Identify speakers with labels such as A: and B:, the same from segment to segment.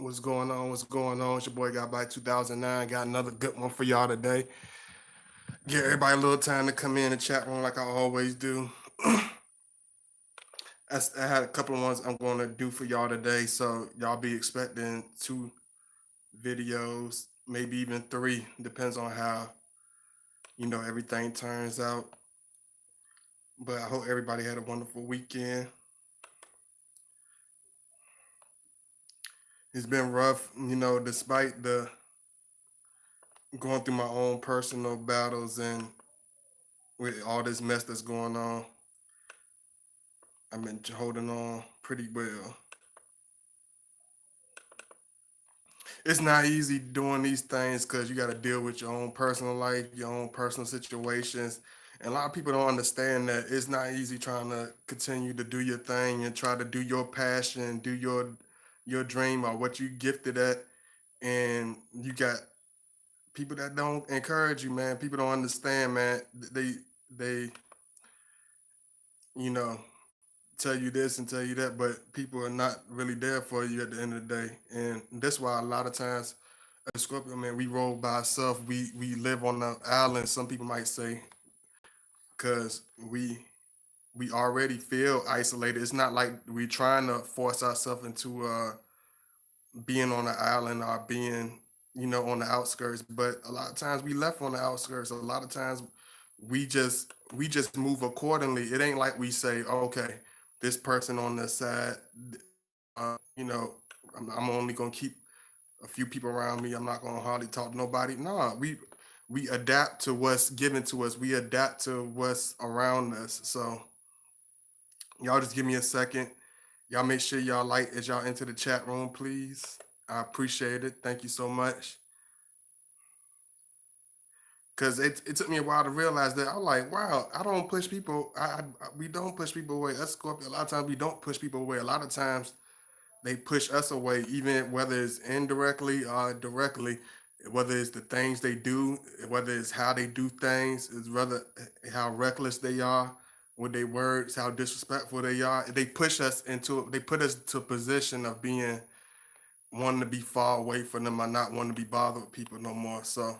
A: What's going on? What's going on? It's your boy Got by 2009. Got another good one for y'all today. Give everybody a little time to come in the chat room like I always do. I had a couple of ones I'm going to do for y'all today, so y'all be expecting 2 videos, maybe even 3, depends on how everything turns out. But I hope everybody had a wonderful weekend. It's been rough, despite the going through my own personal battles and with all this mess that's going on. I've been holding on pretty well. It's not easy doing these things because you got to deal with your own personal life, your own personal situations. And a lot of people don't understand that it's not easy trying to continue to do your thing and try to do your passion, do your dream or what you gifted at. And you got people that don't encourage you, man. People don't understand, man. They you know tell you this and tell you that, but people are not really there for you at the end of the day. And that's why a lot of times as Scorpio, man, we roll by ourselves. We live on the island, some people might say, because we already feel isolated. It's not like we trying to force ourselves into being on the island or being, on the outskirts. But a lot of times we left on the outskirts. A lot of times we just move accordingly. It ain't like we say, okay, this person on the side, uh, you know, I'm only gonna keep a few people around me. I'm not gonna hardly talk to nobody. No, we adapt to what's given to us. We adapt to what's around us. So y'all just give me a second. Y'all make sure y'all like as y'all enter the chat room, please. I appreciate it. Thank you so much. Cause it took me a while to realize that I'm like, wow, I don't push people. We don't push people away. Us Scorpio, a lot of times we don't push people away. A lot of times they push us away, even whether it's indirectly or directly, whether it's the things they do, whether it's how they do things, is whether how reckless they are with their words, how disrespectful they are. They push us into they put us to a position of being wanting to be far away from them or not wanting to be bothered with people no more. So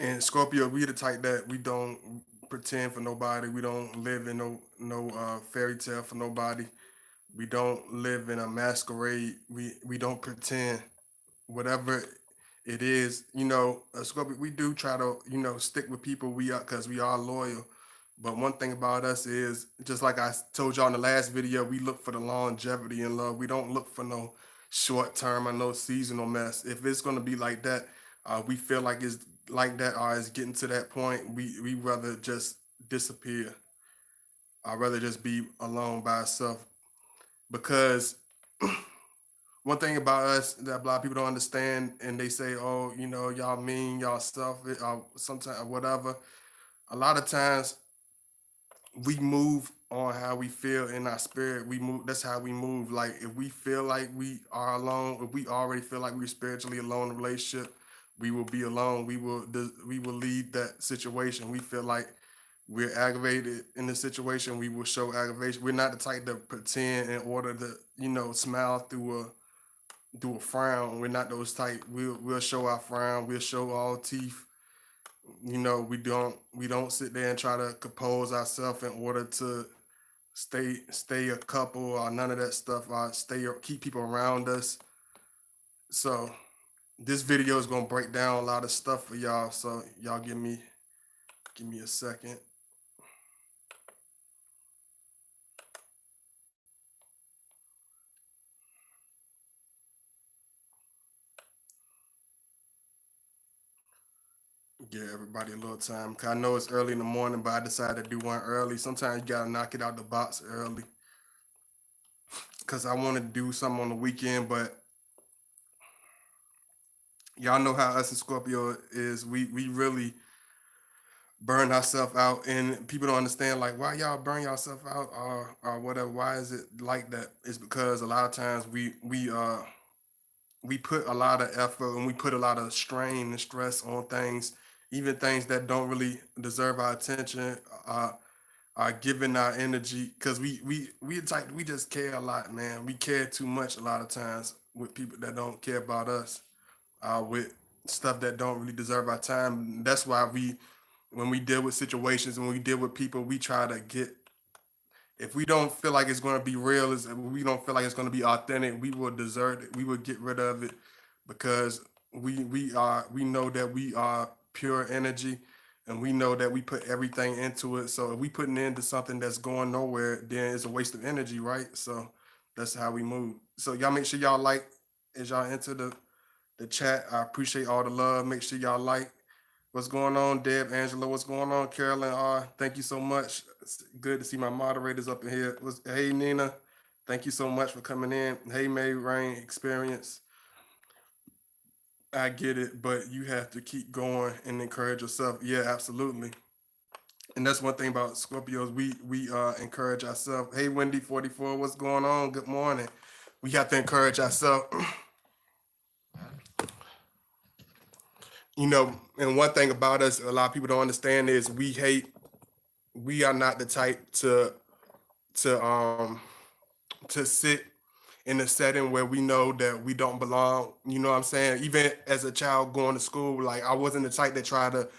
A: and Scorpio, we the type that we don't pretend for nobody. We don't live in no fairy tale for nobody. We don't live in a masquerade. We don't pretend. Whatever it is, Scorpio, we do try to stick with people we are because we are loyal. But one thing about us is just like I told y'all in the last video, we look for the longevity in love. We don't look for no short term or no seasonal mess. If it's gonna be like that, we feel like it's like that or it's getting to that point, we rather just disappear. I'd rather just be alone by ourselves because one thing about us that a lot of people don't understand, and they say, "Oh, y'all mean, y'all selfish, or sometimes whatever." A lot of times, we move on how we feel in our spirit. We move. That's how we move. Like if we feel like we are alone, if we already feel like we're spiritually alone in a relationship, we will be alone. We will leave that situation. We feel like we're aggravated in the situation. We will show aggravation. We're not the type to pretend in order to smile through a frown. We're not those type. We'll show our frown. We'll show all teeth. We don't sit there and try to compose ourselves in order to stay a couple or none of that stuff. Or stay or keep people around us. So this video is gonna break down a lot of stuff for y'all. So y'all give me a second. Give everybody a little time. Cause I know it's early in the morning, but I decided to do one early. Sometimes you gotta knock it out the box early. Cause I want to do something on the weekend, but y'all know how us in Scorpio is. We really burn ourselves out, and people don't understand like why y'all burn yourself out or whatever. Why is it like that? It's because a lot of times we put a lot of effort and we put a lot of strain and stress on things, even things that don't really deserve our attention. Uh, giving our energy because we type we just care a lot, man. We care too much a lot of times with people that don't care about us, with stuff that don't really deserve our time. That's why we when we deal with situations, when we deal with people, we try to get if we don't feel like it's going to be real, is we don't feel like it's going to be authentic, we will desert it. We will get rid of it because we know that we are pure energy, and we know that we put everything into it. So if we putting into something that's going nowhere, then it's a waste of energy, right? So that's how we move. So y'all make sure y'all like as y'all enter the chat. I appreciate all the love. Make sure y'all like. What's going on, Deb, Angela? What's going on, Carolyn? Thank you so much. It's good to see my moderators up in here. Hey, Nina, thank you so much for coming in. Hey, May Rain Experience. I get it, but you have to keep going and encourage yourself. Yeah, absolutely. And that's one thing about Scorpios. We encourage ourselves. Hey, Wendy 44, what's going on? Good morning. We have to encourage ourselves. And one thing about us, a lot of people don't understand is we are not the type to um to sit in a setting where we know that we don't belong. You know what I'm saying? Even as a child going to school, like I wasn't the type that try to,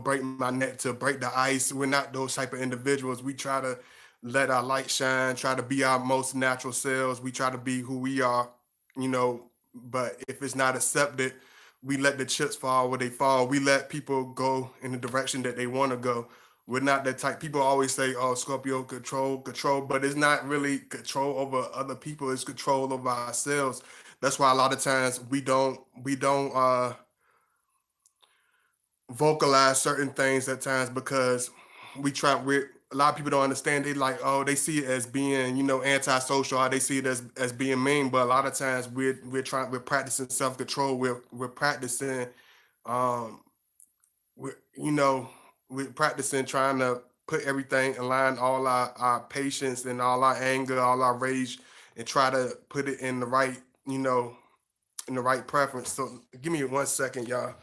A: break my neck to break the ice. We're not those type of individuals. We try to let our light shine, try to be our most natural selves. We try to be who we are, you know, but if it's not accepted, we let the chips fall where they fall. We let people go in the direction that they want to go. We're not that type. People always say, "Oh, Scorpio control," but it's not really control over other people. It's control over ourselves. That's why a lot of times we don't vocalize certain things at times because we a lot of people don't understand. They like, oh, they see it as being, antisocial, or they see it as being mean. But a lot of times we're practicing self-control. We're practicing um we're you know we're practicing trying to put everything align all our patience and all our anger, all our rage, and try to put it in the right, you know in the right preference. So give me 1 second, y'all.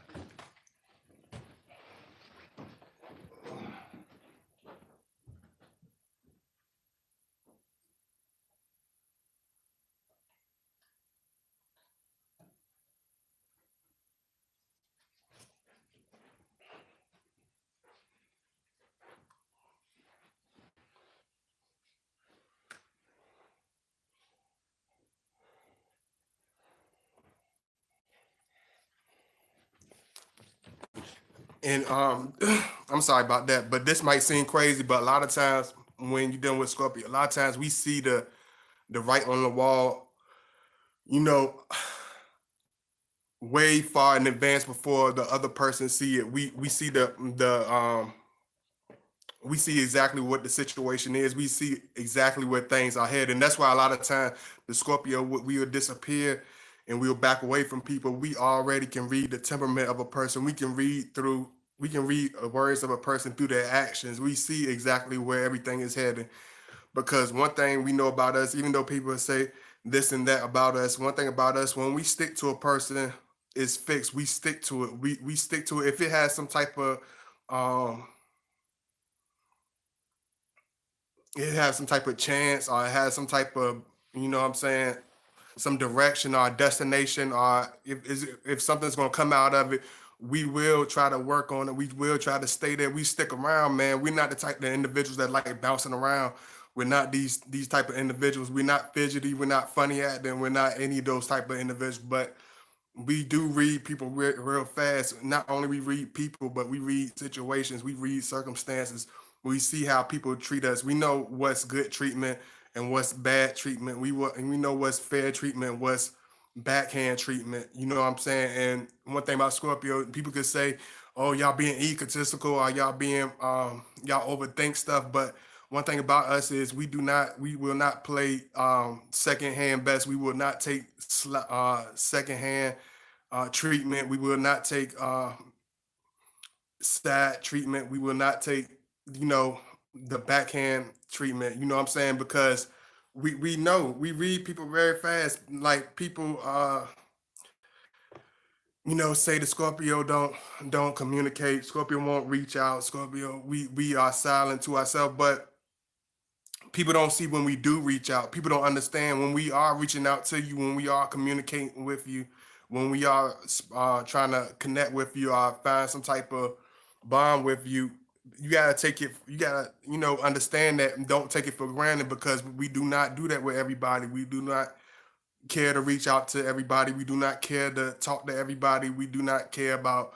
A: And I'm sorry about that, but this might seem crazy, but a lot of times when you're dealing with Scorpio, a lot of times we see the right on the wall, you know, way far in advance before the other person see it. We see the we see exactly what the situation is. We see exactly where things are headed, and that's why a lot of time the Scorpio we will disappear and we'll back away from people. We already can read the temperament of a person. We can read words of a person through their actions. We see exactly where everything is heading. Because one thing we know about us, even though people say this and that about us, one thing about us, when we stick to a person, it's fixed. We stick to it. We stick to it. If it has some type of um it has some type of chance, or it has some type of, what I'm saying, some direction or destination, or if something's gonna come out of it, we will try to work on it. We will try to stay there. We stick around, man. We're not the type of individuals that like bouncing around. We're not these type of individuals. We're not fidgety. We're not funny acting. We're not any of those type of individuals. But we do read people real fast. Not only we read people, but we read situations. We read circumstances. We see how people treat us. We know what's good treatment and what's bad treatment. And we know what's fair treatment, what's backhand treatment. You know what I'm saying? And one thing about Scorpio, people could say, "Oh, y'all being egotistical, or y'all being y'all overthink stuff." But one thing about us is we will not play second hand best. We will not take second hand treatment. We will not take side treatment. We will not take, you know, the backhand treatment. You know what I'm saying? Because we know we read people very fast. Like people, say the Scorpio don't communicate. Scorpio won't reach out. Scorpio, we are silent to ourselves. But People don't see when we do reach out. People don't understand when we are reaching out to you, when we are communicating with you, when we are trying to connect with you or find some type of bond with you. You gotta take it. You gotta, understand that and don't take it for granted because we do not do that with everybody. We do not care to reach out to everybody. We do not care to talk to everybody. We do not care about,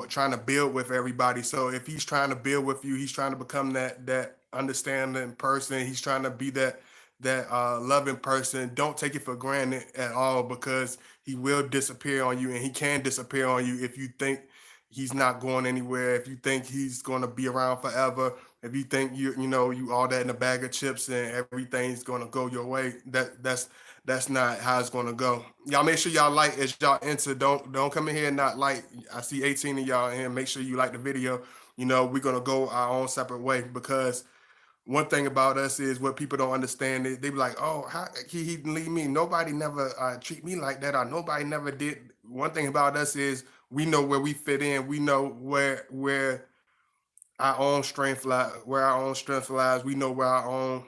A: trying to build with everybody. So if he's trying to build with you, he's trying to become that understanding person. He's trying to be that loving person. Don't take it for granted at all because he will disappear on you, and he can disappear on you if you think he's not going anywhere. If you think he's going to be around forever. If you think you all that in a bag of chips and everything's going to go your way, that's not how it's gonna go. Y'all make sure y'all like as y'all enter. Don't come in here and not like. I see 18 of y'all in here. Make sure you like the video. We're gonna go our own separate way because one thing about us is what people don't understand. They be like, oh, how he leave me? Nobody never treat me like that, or nobody never did. One thing about us is we know where we fit in. We know where our own strength lies. Where our own strength lies. We know where our own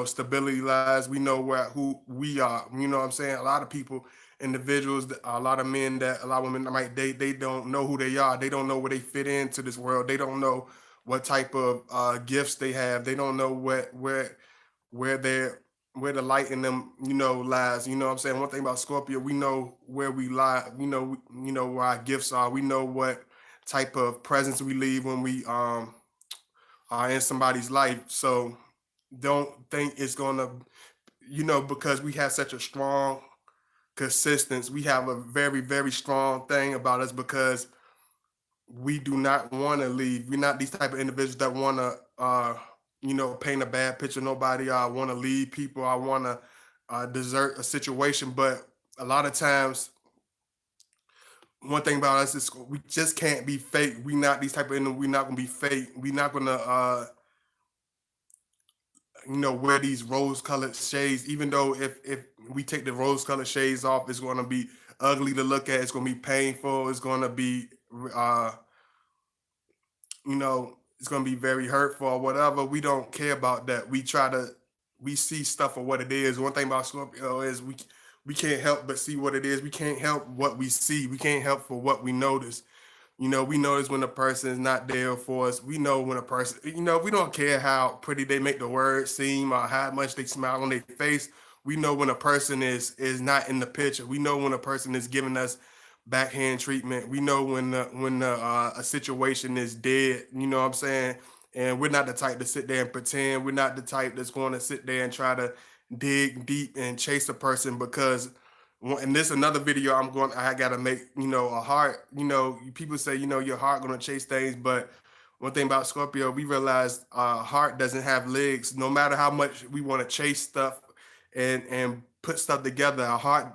A: stability lies. We know who we are. You know what I'm saying? A lot of people, individuals, a lot of men a lot of women might date, they don't know who they are. They don't know where they fit into this world. They don't know what type of gifts they have. They don't know where they're where the light in them, lies. You know what I'm saying? One thing about Scorpio, we know where we lie. We know where our gifts are. We know what type of presence we leave when we are in somebody's life. So don't think it's gonna, because we have such a strong consistency. We have a very, very strong thing about us because we do not want to leave. We're not these type of individuals that want to, paint a bad picture. Nobody want to leave people. I want to desert a situation. But a lot of times, one thing about us is we just can't be fake. We not these type of individuals. We're not gonna be fake. We're not gonna wear these rose colored shades, even though if we take the rose colored shades off, it's going to be ugly to look at. It's going to be painful. It's going to be uh it's going to be very hurtful or whatever. We don't care about that. We see stuff for what it is. One thing about Scorpio is we can't help but see what it is. We can't help what we see. We can't help for what we notice. We notice when a person is not there for us. We know when a person, we don't care how pretty they make the words seem or how much they smile on their face. We know when a person is not in the picture. We know when a person is giving us backhand treatment. We know when a situation is dead. You know what I'm saying? And we're not the type to sit there and pretend. We're not the type that's going to sit there and try to dig deep and chase a person because and this another video I gotta make, a heart, people say, your heart gonna chase things, but one thing about Scorpio, we realize heart doesn't have legs. No matter how much we want to chase stuff and put stuff together, our heart,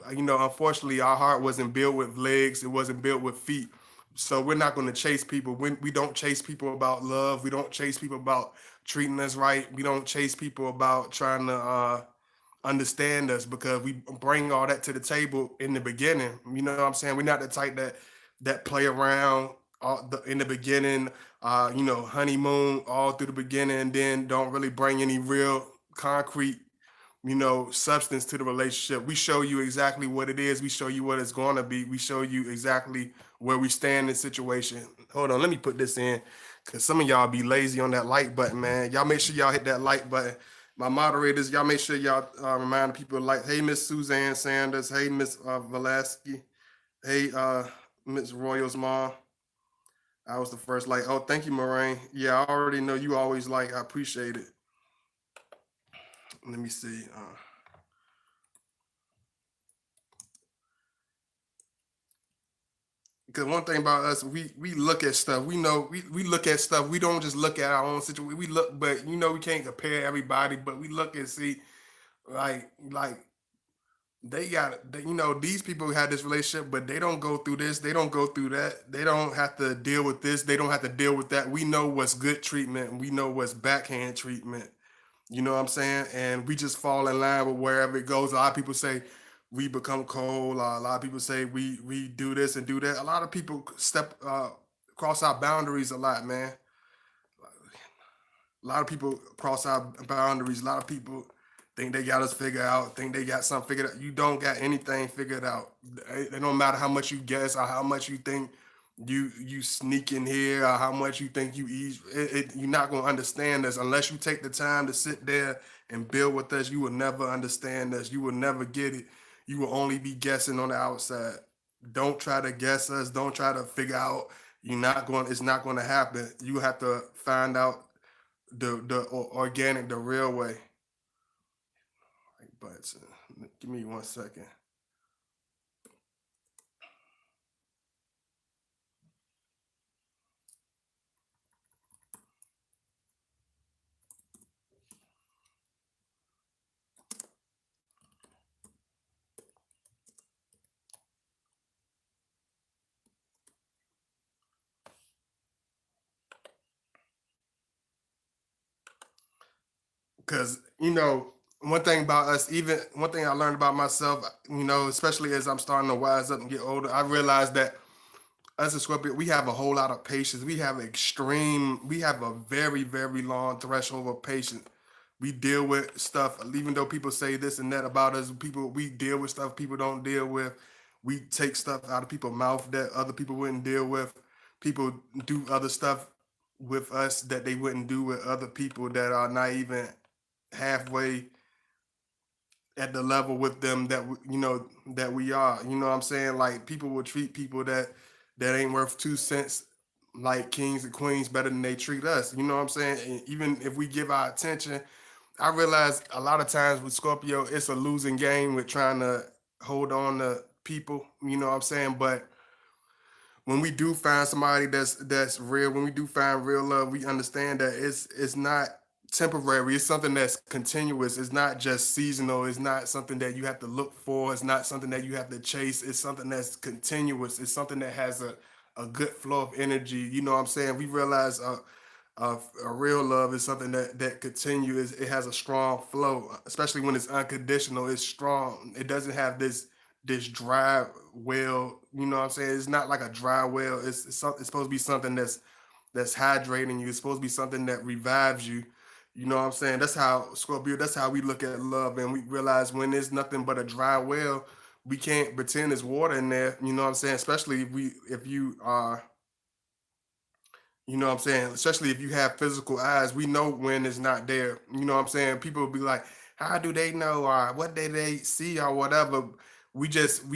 A: unfortunately our heart wasn't built with legs, it wasn't built with feet. So we're not going to chase people. We don't chase people about love. We don't chase people about treating us right. We don't chase people about trying to understand us because we bring all that to the table in the beginning. You know what I'm saying? We're not the type that play around in the beginning, honeymoon all through the beginning, and then don't really bring any real concrete, substance to the relationship. We show you exactly what it is. We show you what it's going to be. We show you exactly where we stand in situation. Hold on, let me put this in because some of y'all be lazy on that like button, man. Y'all make sure y'all hit that like button. My moderators, y'all make sure y'all remind people like, hey, Miss Suzanne Sanders, hey, Miss Velasky, hey, Miss Royals mom. I was the first like, oh, thank you, Moraine. Yeah, I already know you always like. I appreciate it. Let me see. Because one thing about us, we look at stuff. We know we look at stuff. We don't just look at our own situation. We look, but we can't compare everybody. But we look and see, like they got, these people had this relationship, but they don't go through this. They don't go through that. They don't have to deal with this. They don't have to deal with that. We know what's good treatment. And we know what's backhand treatment. You know what I'm saying? And we just fall in line with wherever it goes. A lot of people say we become cold. A lot of people say we do this and do that. A lot of people step cross our boundaries a lot, man. A lot of people cross our boundaries. A lot of people think they got us figured out, think they got something figured out. You don't got anything figured out. It don't matter how much you guess or how much you think you sneak in here or how much you think you ease. You're not gonna understand this unless you take the time to sit there and build with us. You will never understand us. You will never get it. You will only be guessing on the outside. Don't try to guess us. Don't try to figure out. You're not going. It's not going to happen. You have to find out the organic, the real way. But give me 1 second. Because one thing about us, even one thing I learned about myself, especially as I'm starting to wise up and get older, I realized that us as Scorpio, we have a whole lot of patience. We have a very, very long threshold of patience. We deal with stuff, even though people say this and that about us, we deal with stuff people don't deal with. We take stuff out of people's mouth that other people wouldn't deal with. People do other stuff with us that they wouldn't do with other people that are not even halfway at the level with them that we are. You know what I'm saying? Like people will treat people that ain't worth 2 cents like kings and queens better than they treat us. You know what I'm saying? And even if we give our attention, I realize a lot of times with Scorpio, it's a losing game with trying to hold on to people. You know what I'm saying? But when we do find somebody that's real, when we do find real love, we understand that it's not temporary. It's something that's continuous. It's not just seasonal. It's not something that you have to look for. It's not something that you have to chase. It's something that's continuous. It's something that has a good flow of energy. You know what I'm saying? We realize a real love is something that continues. It has a strong flow, especially when it's unconditional. It's strong. It doesn't have this dry well. You know what I'm saying? It's not like a dry well. It's supposed to be something that's hydrating you. It's supposed to be something that revives you. You know what I'm saying? That's how Scorpio. That's how we look at love, and we realize when there's nothing but a dry well, we can't pretend there's water in there. You know what I'm saying? Especially if you are, you know what I'm saying? Especially if you have physical eyes, we know when it's not there. You know what I'm saying? People will be like, how do they know? Or what did they see or whatever? We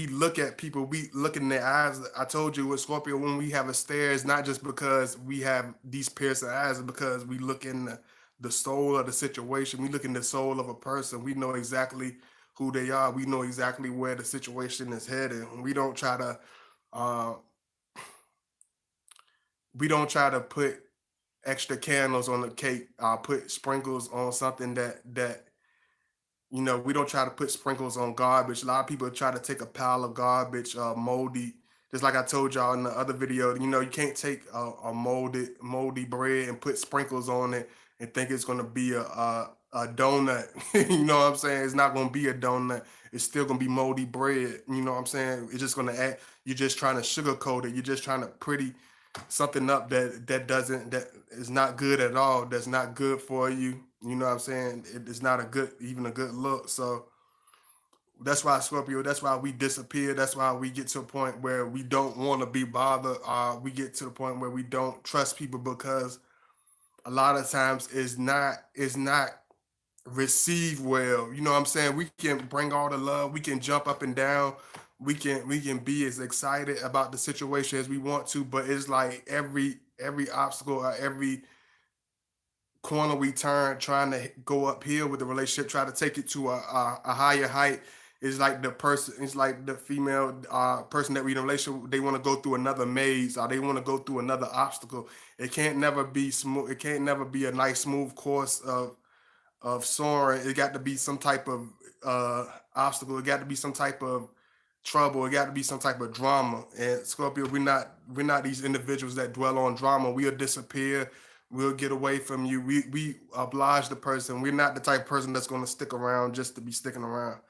A: look at people, we look in their eyes. I told you with Scorpio, when we have a stare, it's not just because we have these piercing eyes, it's because we look in the soul of the situation. We look in the soul of a person. We know exactly who they are. We know exactly where the situation is headed. Uh, we don't try to put extra candles on the cake, put sprinkles on something that we don't try to put sprinkles on garbage. A lot of people try to take a pile of garbage, moldy. Just like I told y'all in the other video, you can't take a moldy bread and put sprinkles on it and think it's gonna be a donut. You know what I'm saying? It's not gonna be a donut. It's still gonna be moldy bread. You know what I'm saying? It's just gonna add. You're just trying to sugarcoat it. You're just trying to pretty something up that is not good at all. That's not good for you. You know what I'm saying? It's not even a good look. So that's why Scorpio. That's why we disappear. That's why we get to a point where we don't want to be bothered. We get to the point where we don't trust people because a lot of times it's not received well. You know what I'm saying? We can bring all the love. We can jump up and down. We can be as excited about the situation as we want to, but it's like every obstacle or every corner we turn trying to go uphill with the relationship, try to take it to a higher height. Is like the person, it's like the female person that we in a relationship, they want to go through another maze or they want to go through another obstacle. It can't never be smooth. It can't never be a nice smooth course of soaring. It got to be some type of obstacle. It got to be some type of trouble. It got to be some type of drama. And Scorpio, we're not these individuals that dwell on drama. We'll disappear. We'll get away from you. We oblige the person. We're not the type of person that's going to stick around just to be sticking around.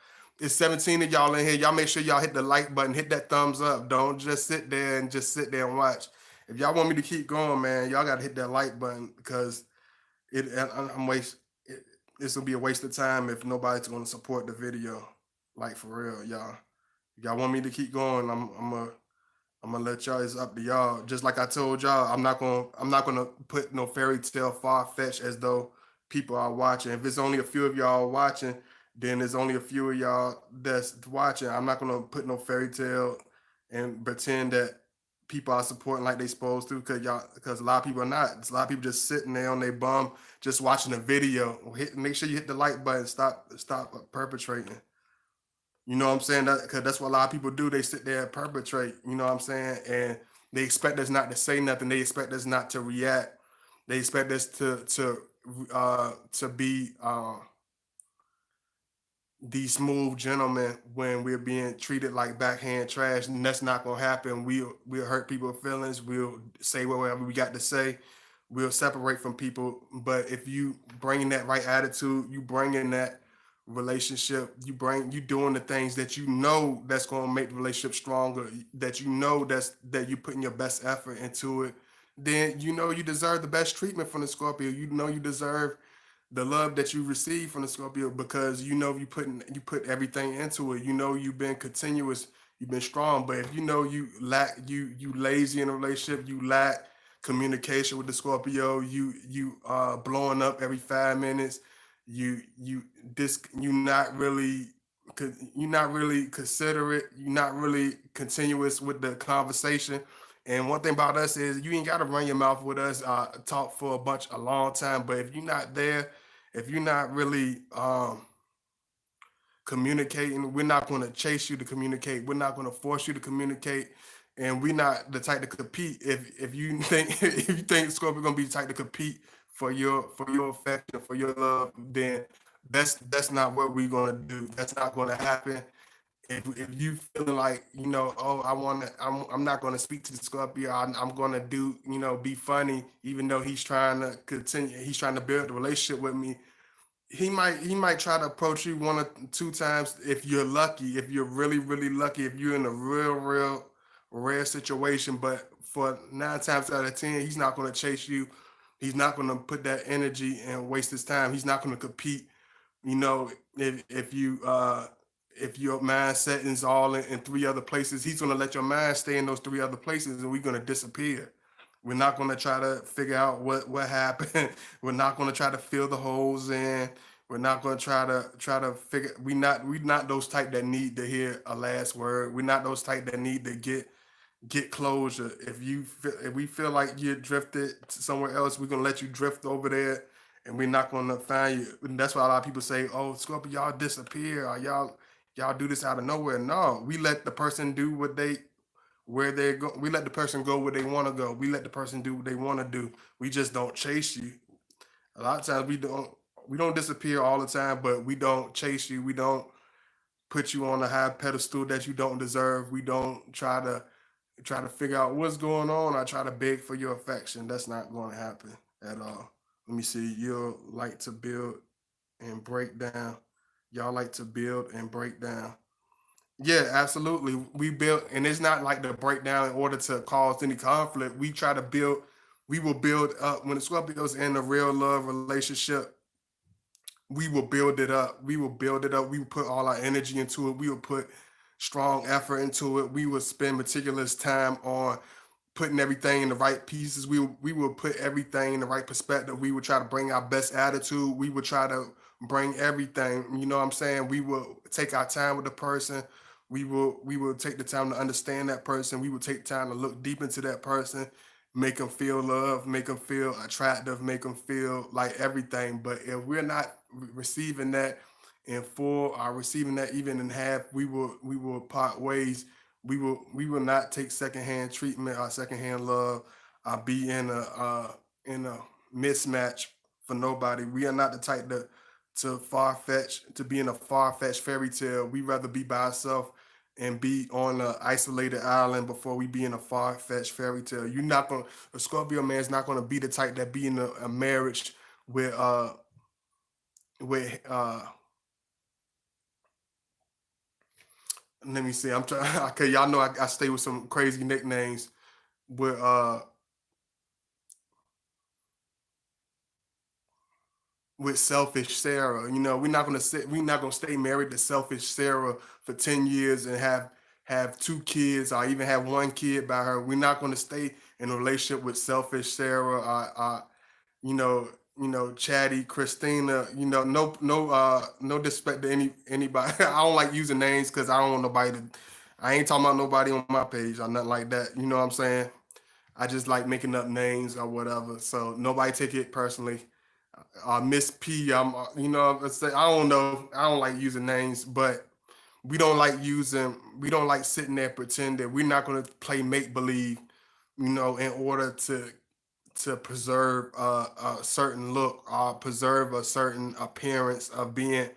A: It's 17 of y'all in here. Y'all make sure y'all hit the like button, hit that thumbs up. Don't just sit there and watch. If y'all want me to keep going, man, y'all got to hit that like button because I'm waste. It, this will be a waste of time if nobody's going to support the video. Like for real, y'all. Y'all want me to keep going? I'm gonna let y'all. It's up to y'all. Just like I told y'all, I'm not gonna put no fairy tale far fetched as though people are watching. If it's only a few of y'all watching, then there's only a few of y'all that's watching. I'm not gonna put no fairy tale and pretend that people are supporting like they supposed to, because a lot of people are not. It's a lot of people just sitting there on their bum, just watching a video. Make sure you hit the like button. Stop perpetrating. You know what I'm saying? Because that's what a lot of people do. They sit there and perpetrate. You know what I'm saying? And they expect us not to say nothing. They expect us not to react. They expect us to be these smooth gentlemen when we're being treated like backhand trash, and that's not gonna happen. We'll hurt people's feelings. We'll say whatever we got to say. We'll separate from people. But if you bring that right attitude, you bring in that relationship, you doing the things that you know that's gonna make the relationship stronger. That you know that you putting your best effort into it. Then you know you deserve the best treatment from the Scorpio. You know you deserve the love that you receive from the Scorpio, because you know you put everything into it. You know you've been continuous, you've been strong. But if you know you lazy in a relationship, you lack communication with the Scorpio, you blowing up every 5 minutes, you not really you're not really considerate, you're not really continuous with the conversation. And one thing about us is you ain't got to run your mouth with us, talk for a long time. But if you're not there, if you're not really communicating, we're not going to chase you to communicate. We're not going to force you to communicate, and we're not the type to compete. If you think if you think Scorpio gonna be the type to compete for your affection, for your love, then that's not what we're gonna do. That's not gonna happen. If you feeling like, oh, I'm not going to speak to the Scorpio, I'm going to do, be funny, even though he's trying to build a relationship with me. He might try to approach you one or two times if you're lucky, if you're really lucky, if you're in a real rare situation. But for 9 times out of 10, he's not going to chase you. He's not going to put that energy and waste his time. He's not going to compete. you know, if your mindset is all in three other places, he's gonna let your mind stay in those three other places, and we're gonna disappear. We're not gonna try to figure out what happened. We're not gonna try to fill the holes in. We're not gonna try to figure. We not those type that need to hear a last word. We're not those type that need to get closure. If we feel like you drifted somewhere else, we're gonna let you drift over there, and we're not gonna find you. And that's why a lot of people say, "Oh, Scorpio, y'all disappear, or y'all do this out of nowhere." No, we let the person do what they where they go. We let the person go where they want to go. We let the person do what they want to do. We just don't chase you. A lot of times we don't disappear all the time, but we don't chase you. We don't put you on a high pedestal that you don't deserve. We don't try to figure out what's going on. I try to beg for your affection. That's not going to happen at all. Let me see. You'll like to build and break down. Y'all like to build and break down. Yeah, absolutely. We build, and it's not like the breakdown in order to cause any conflict. We try to build. We will build up when the Scorpios in a real love relationship. We will build it up. We will build it up. We will put all our energy into it. We will put strong effort into it. We will spend meticulous time on putting everything in the right pieces. We will put everything in the right perspective. We will try to bring our best attitude. We will try to bring everything. You know what I'm saying? We will take our time with the person. We will take the time to understand that person. We will take time to look deep into that person, make them feel love, make them feel attractive, make them feel like everything. But if we're not receiving that in full, or receiving that even in half, we will part ways. We will not take secondhand treatment or secondhand love. Be in a mismatch for nobody. We are not the type to far fetch to be in a far fetched fairy tale. We rather be by ourselves and be on an isolated island before we be in a far fetched fairy tale. You're not gonna A Scorpio man is not gonna be the type that be in a marriage with with let me see. I'm trying. Okay, y'all know I stay with some crazy nicknames. With with selfish Sarah. We're not gonna stay married to selfish Sarah for 10 years and have two kids or even have one kid by her. We're not gonna stay in a relationship with selfish Sarah, you know, Chatty, Christina, no disrespect to anybody. I don't like using names because I don't want nobody to I ain't talking about nobody on my page or nothing like that. You know what I'm saying? I just like making up names or whatever. So nobody take it personally. Miss P, I don't know. I don't like using names, but we don't like sitting there pretending. We're not gonna play make believe, in order to preserve a certain look or preserve a certain appearance of being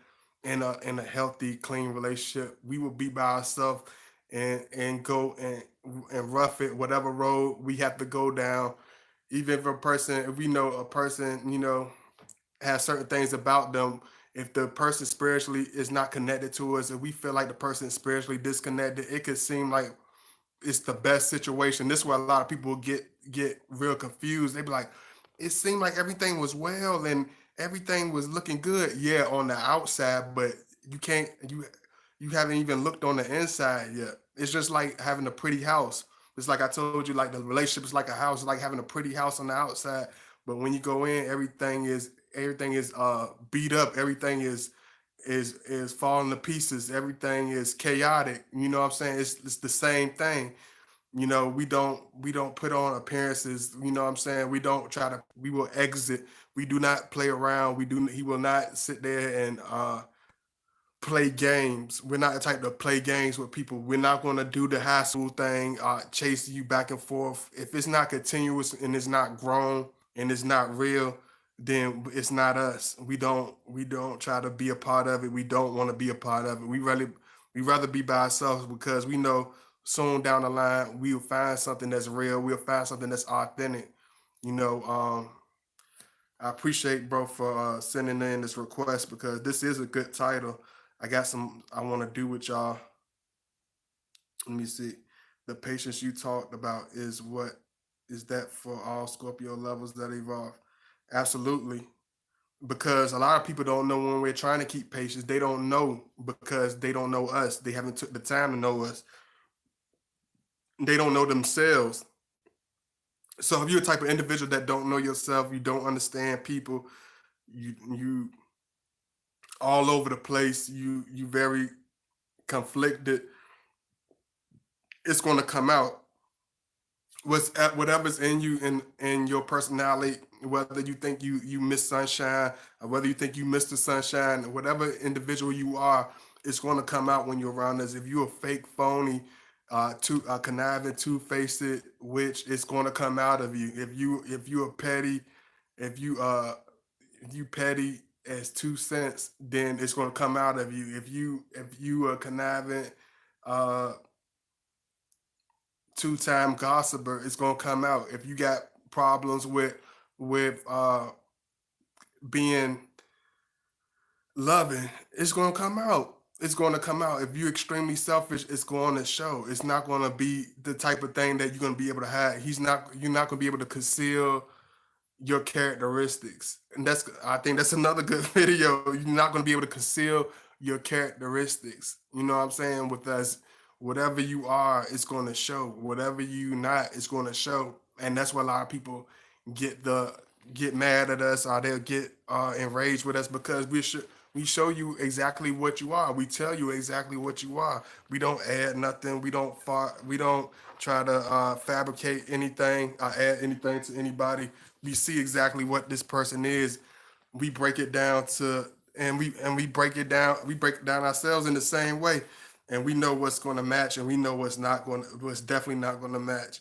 A: in a healthy, clean relationship. We will be by ourselves and go and rough it whatever road we have to go down. Even if we know a person, has certain things about them. If the person spiritually is not connected to us, and we feel like the person is spiritually disconnected, it could seem like it's the best situation. This is where a lot of people get real confused. They be like, it seemed like everything was well and everything was looking good. Yeah, on the outside, but you can't you haven't even looked on the inside yet. It's just like having a pretty house. It's like I told you, like the relationship is like a house, it's like having a pretty house on the outside. But when you go in, everything is beat up. Everything is falling to pieces. Everything is chaotic. You know what I'm saying? It's the same thing. We don't put on appearances. You know what I'm saying? We will exit. We do not play around. He will not sit there and play games. We're not the type to play games with people. We're not going to do the high school thing, chase you back and forth. If it's not continuous and it's not grown and it's not real, then it's not us. We don't try to be a part of it. We don't want to be a part of it. We rather be by ourselves because we know soon down the line we'll find something that's real. We'll find something that's authentic. You know, I appreciate bro for sending in this request because this is a good title. I got some I want to do with y'all. Let me see. The patience you talked about is that for all Scorpio levels that evolve? Absolutely. Because a lot of people don't know when we're trying to keep patience. They don't know because they don't know us. They haven't took the time to know us. They don't know themselves. So if you're a type of individual that don't know yourself, you don't understand people, you all over the place, you very conflicted, it's going to come out. Whatever's in you and your personality, whether you think you miss sunshine or whether you think you miss the sunshine, whatever individual you are, it's going to come out when you're around us. If you're a fake, phony, conniving, two-faced witch, it's going to come out of you. If you're petty, if you petty as 2 cents, then it's going to come out of you. If you are conniving, uh, two-time gossiper, it's gonna come out. If you got problems with being loving, it's gonna come out. It's gonna come out. If you're extremely selfish, it's going to show. It's not gonna be the type of thing that you're gonna be able to hide. You're not gonna be able to conceal your characteristics. And I think that's another good video. You're not going to be able to conceal your characteristics. You know what I'm saying? With us, whatever you are, it's going to show. Whatever you not, it's going to show. And that's why a lot of people get the get mad at us or they'll get enraged with us because we show you exactly what you are. We tell you exactly what you are. We don't add nothing. We don't try to fabricate anything or add anything to anybody. We see exactly what this person is. We break it down to and we break it down ourselves in the same way. And we know what's going to match and we know what's definitely not going to match.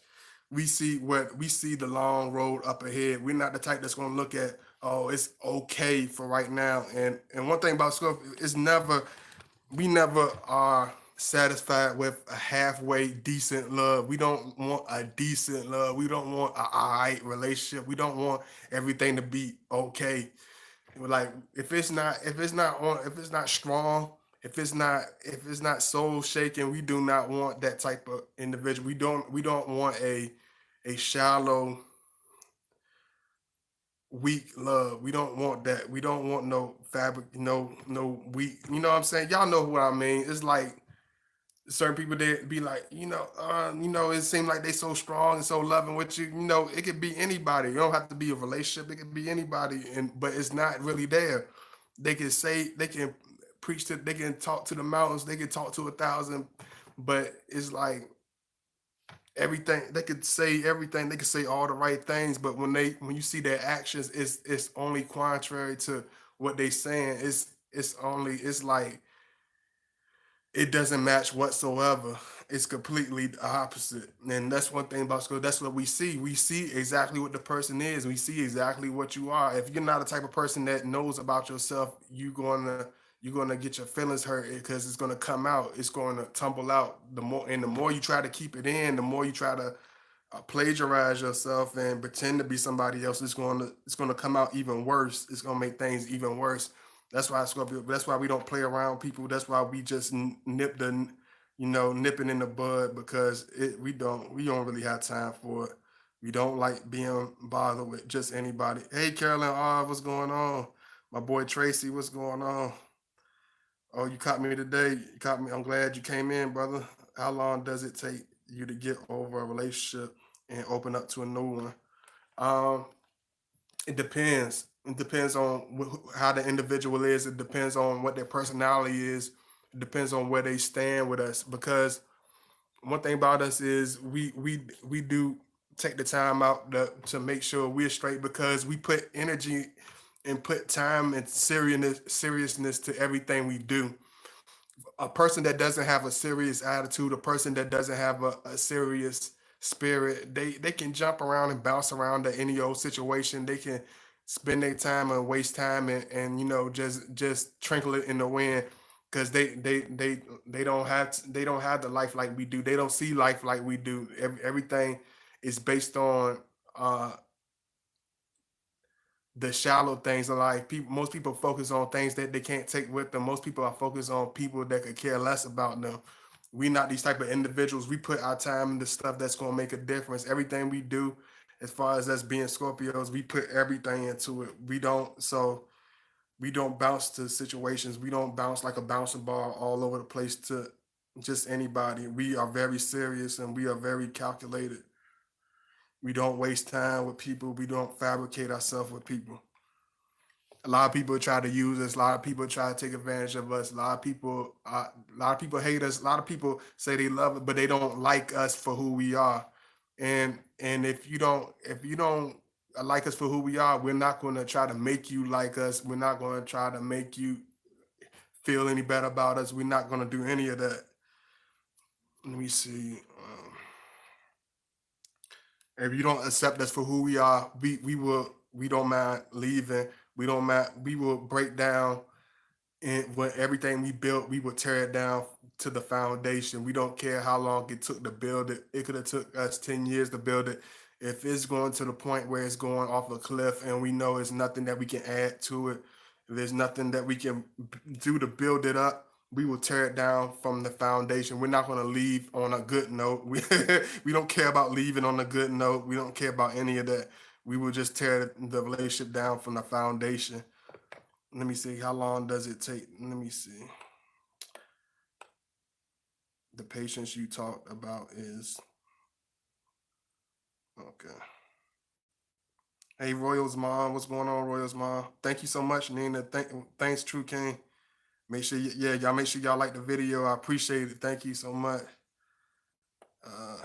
A: We see the long road up ahead. We're not the type that's going to look at, oh, it's okay for right now. And one thing about Scorpio is we never are satisfied with a halfway decent love. We don't want a decent love. We don't want a alright relationship. We don't want everything to be okay. Like if it's not strong, if it's not soul shaking, we do not want that type of individual. We don't want a shallow weak love. We don't want that. We don't want no fabric, no weak. You know what I'm saying? Y'all know what I mean. It's like certain people that be like, it seems like they so strong and so loving with you. It could be anybody. You don't have to be a relationship. It could be anybody, but it's not really there. They can preach to, they can talk to the mountains, they can talk to 1,000, but it's like everything they could say, everything they could say all the right things, but when you see their actions, it's only contrary to what they saying. It's like it doesn't match whatsoever. It's completely the opposite. And that's one thing about school. That's what we see. We see exactly what the person is. We see exactly what you are. If you're not the type of person that knows about yourself, you're gonna get your feelings hurt because it's gonna come out. It's gonna tumble out. The more you try to keep it in, the more you try to plagiarize yourself and pretend to be somebody else, it's gonna come out even worse. It's gonna make things even worse. That's why Scorpio. That's why we don't play around people. That's why we just nip it in the bud because we don't really have time for it. We don't like being bothered with just anybody. Hey, Carolyn, what's going on? My boy Tracy, what's going on? Oh, you caught me today. You caught me. I'm glad you came in, brother. How long does it take you to get over a relationship and open up to a new one? Um, it depends. It depends on how the individual is. It depends on what their personality is. It depends on where they stand with us. Because one thing about us is we do take the time out to make sure we're straight because we put energy and put time and seriousness to everything we do. A person that doesn't have a serious attitude, a person that doesn't have a serious spirit, they can jump around and bounce around to any old situation. They can spend their time and waste time and just trinkle it in the wind because they don't have the life like we do. They don't see life like we do. Everything is based on uh the shallow things in life. Most people focus on things that they can't take with them. Most people are focused on people that could care less about them. We not these type of individuals. We put our time into stuff that's gonna make a difference. Everything we do, as far as us being Scorpios, we put everything into it. We don't bounce to situations. We don't bounce like a bouncing ball all over the place to just anybody. We are very serious and we are very calculated. We don't waste time with people. We don't fabricate ourselves with people. A lot of people try to use us. A lot of people try to take advantage of us. A lot of people hate us. A lot of people say they love it, but they don't like us for who we are. And if you don't like us for who we are, we're not going to try to make you like us. We're not going to try to make you feel any better about us. We're not going to do any of that. Let me see. If you don't accept us for who we are, we don't mind leaving. We don't mind. We will break down and when everything we built, we would tear it down to the foundation. We don't care how long it took to build it. It could have took us 10 years to build it. If it's going to the point where it's going off a cliff, and we know it's nothing that we can add to it, if there's nothing that we can do to build it up, we will tear it down from the foundation. We're not going to leave on a good note. We don't care about leaving on a good note. We don't care about any of that. We will just tear the relationship down from the foundation. Let me see. How long does it take? Let me see. The patience you talked about is okay. Hey, Royals mom, what's going on, Royals mom? Thank you so much, Nina. Thanks, True King. Make sure, yeah, y'all make sure y'all like the video. I appreciate it. Thank you so much. Uh,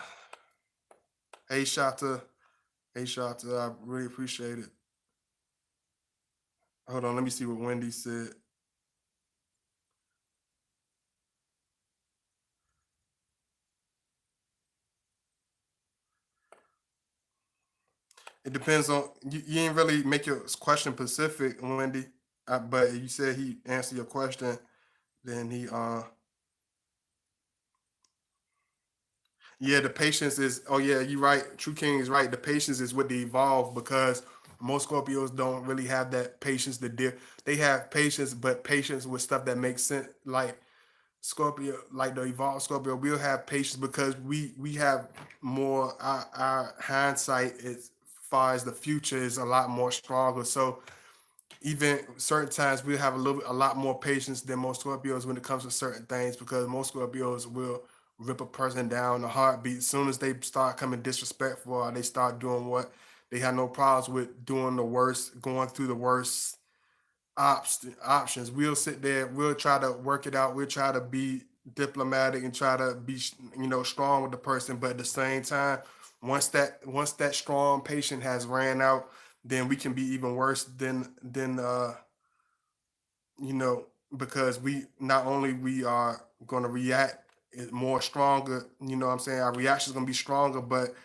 A: hey, Shata. Hey, Shata. I really appreciate it. Hold on, let me see what Wendy said. It depends on you. Ain't really make your question specific, Wendy. But you said he answered your question. Then he Yeah, the patience is. Oh yeah, you're right. True King is right. The patience is what they evolve because most Scorpios don't really have that patience to deal. They have patience, but patience with stuff that makes sense. Like Scorpio, like the evolved Scorpio, we'll have patience because we have more. Our hindsight is far as the future is a lot more stronger. So even certain times we have a lot more patience than most Scorpios when it comes to certain things, because most Scorpios will rip a person down a heartbeat. As soon as they start coming disrespectful or they start doing what they have no problems with doing, the worst, going through the worst options. We'll sit there, we'll try to work it out, we'll try to be diplomatic and try to be, strong with the person. But at the same time, once that strong patient has ran out, then we can be even worse than you know because we not only we are going to react more stronger. What I'm saying, our reaction is going to be stronger, but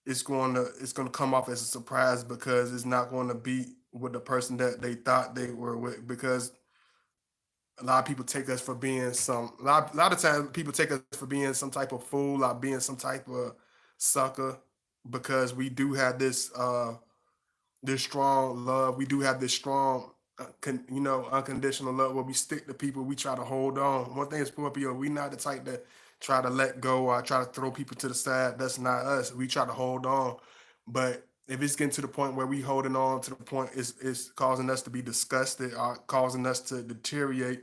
A: it's going to come off as a surprise, because it's not going to be with the person that they thought they were with. Because a lot of people take us for being a lot of times people take us for being some type of fool or being some type of sucker, because we do have this strong love. We do have this strong, unconditional love where we stick to people. We try to hold on. One thing is, Scorpio, we not the type that try to let go or try to throw people to the side. That's not us. We try to hold on. But if it's getting to the point where we holding on to the point it's causing us to be disgusted or causing us to deteriorate,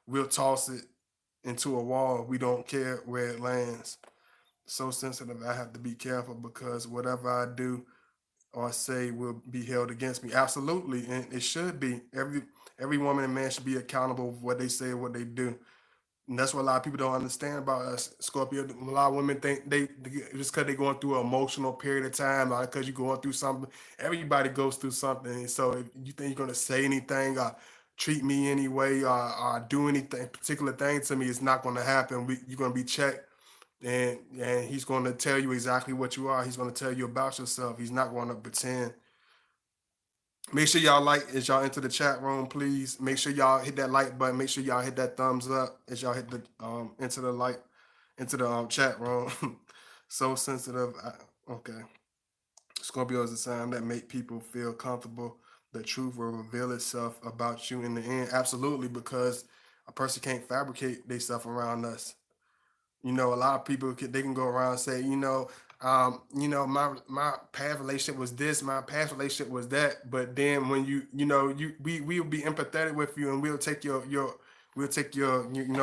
A: we'll toss it into a wall. We don't care where it lands. So sensitive. I have to be careful, because whatever I do or say will be held against me. Absolutely, and it should be. Every woman and man should be accountable for what they say and what they do. And that's what a lot of people don't understand about us, Scorpio. A lot of women think just because they're going through an emotional period of time, or because you're going through something. Everybody goes through something. So if you think you're going to say anything or treat me anyway, or do anything particular thing to me, it's not going to happen. You're going to be checked, and he's going to tell you exactly what you are. He's going to tell you about yourself. He's not going to pretend. Make sure y'all like as y'all enter the chat room, please. Make sure y'all hit that like button. Make sure y'all hit that thumbs up as y'all hit the into the like into the chat room. So sensitive. Okay. Scorpio is a sign that make people feel comfortable. The truth will reveal itself about you in the end. Absolutely, because a person can't fabricate themselves around us. A lot of people they can go around and say, my past relationship was this, my past relationship was that. But then when we will be empathetic with you, and we'll take your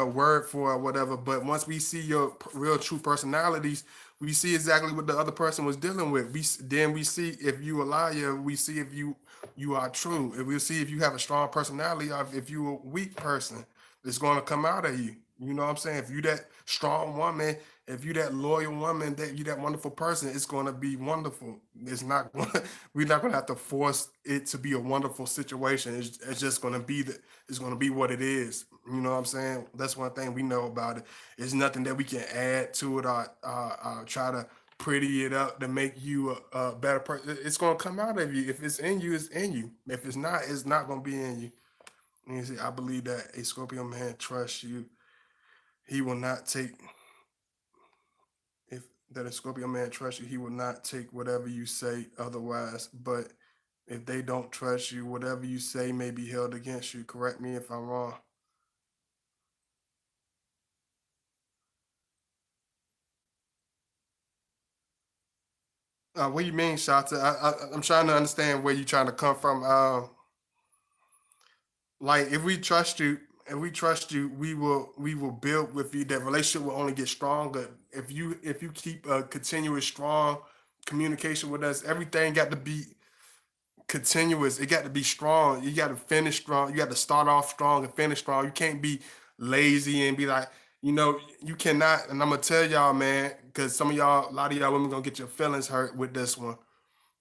A: word for it or whatever. But once we see your real true personalities, we see exactly what the other person was dealing with. Then we see if you a liar. We see if you are true. And we'll see if you have a strong personality or if you a weak person. It's going to come out of you. You know what I'm saying? If you that strong woman, if you that loyal woman, that you that wonderful person, it's going to be wonderful. It's not going. We're not going to have to force it to be a wonderful situation. It's just going to be it's going to be what it is. You know what I'm saying? That's one thing we know about it. It's nothing that we can add to it, or try to pretty it up to make you a better person. It's going to come out of you. If it's in you, it's in you. If it's not going to be in you. And you see, I believe that a Scorpio man trusts you. He will not take if that a Scorpio man trusts you. He will not take whatever you say otherwise. But if they don't trust you, whatever you say may be held against you. Correct me if I'm wrong. What do you mean, Shata? I'm trying to understand where you're trying to come from. Like if we trust you, we will build with you. That relationship will only get stronger if you keep a continuous strong communication with us. Everything got to be continuous. It got to be strong. You got to finish strong. You got to start off strong and finish strong. You can't be lazy and be like, you cannot. And I'm gonna tell y'all, man, because a lot of y'all women gonna get your feelings hurt with this one.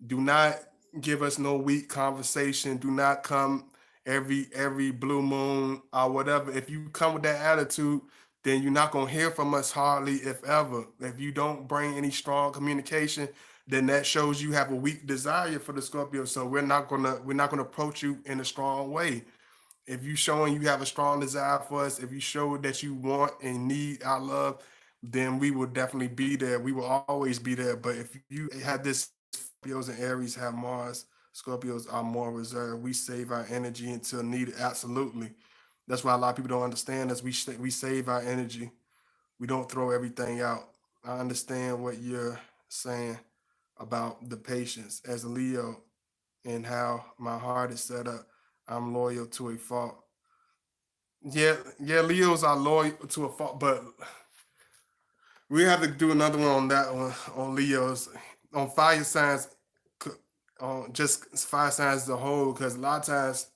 A: Do not give us no weak conversation. Do not come every blue moon or whatever. If you come with that attitude, then you're not gonna hear from us hardly, if ever. If you don't bring any strong communication, then that shows you have a weak desire for the Scorpio. So we're not gonna approach you in a strong way. If you showing you have a strong desire for us, if you show that you want and need our love, then we will definitely be there. We will always be there. But if you had this, Scorpios and Aries have Mars. Scorpios are more reserved. We save our energy until needed. Absolutely. That's why a lot of people don't understand us. We save our energy. We don't throw everything out. I understand what you're saying. about the patience as a Leo and how my heart is set up. I'm loyal to a fault. Yeah, yeah, Leos are loyal to a fault, but we have to do another one on that one on Leos, on fire signs, on just fire signs as a whole, because a lot of times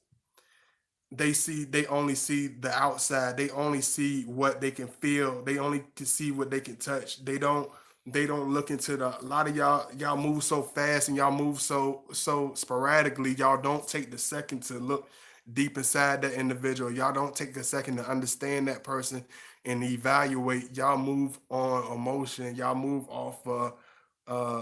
A: they only see the outside, they only see what they can feel, they only can see what they can touch. They don't look into the, a lot of y'all move so fast and y'all move so sporadically, y'all don't take the second to look deep inside that individual. Y'all don't take a second to understand that person and evaluate. Y'all move on emotion, y'all move off uh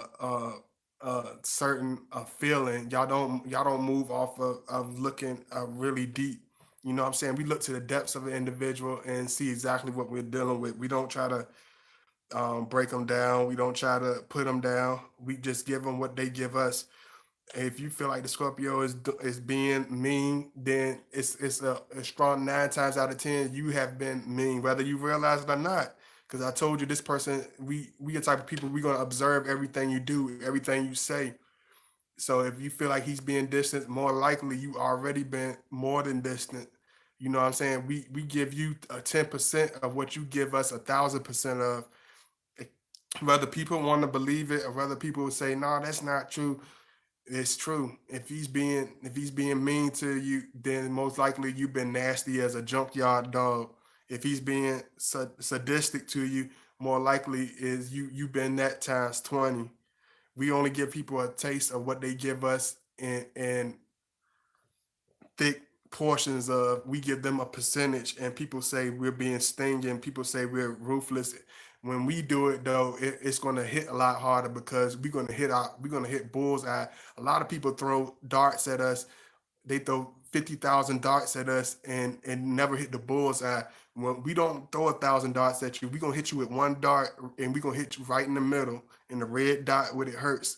A: uh certain feeling. Y'all don't move off of looking really deep. You know what I'm saying? We look to the depths of an individual and see exactly what we're dealing with. We don't try to break them down. We don't try to put them down. We just give them what they give us. If you feel like the Scorpio is being mean, then it's a strong 9 times out of 10 you have been mean, whether you realize it or not. Because I told you this person, we the type of people, we're gonna observe everything you do, everything you say. So if you feel like he's being distant, more likely you already been more than distant. You know what I'm saying? We give you a 10% of what you give us 1,000% of. Whether people want to believe it or whether people would say, no, that's not true. It's true. If he's being mean to you, then most likely you've been nasty as a junkyard dog. If he's being sadistic to you, more likely is you've been that times 20. We only give people a taste of what they give us in thick portions of, we give them a percentage, and people say we're being stinging, people say we're ruthless. When we do it though, it's going to hit a lot harder because we're going to hit bullseye. A lot of people throw darts at us. They throw 50,000 darts at us and never hit the bullseye. When we don't throw 1,000 darts at you, we're going to hit you with one dart, and we're going to hit you right in the middle in the red dot where it hurts.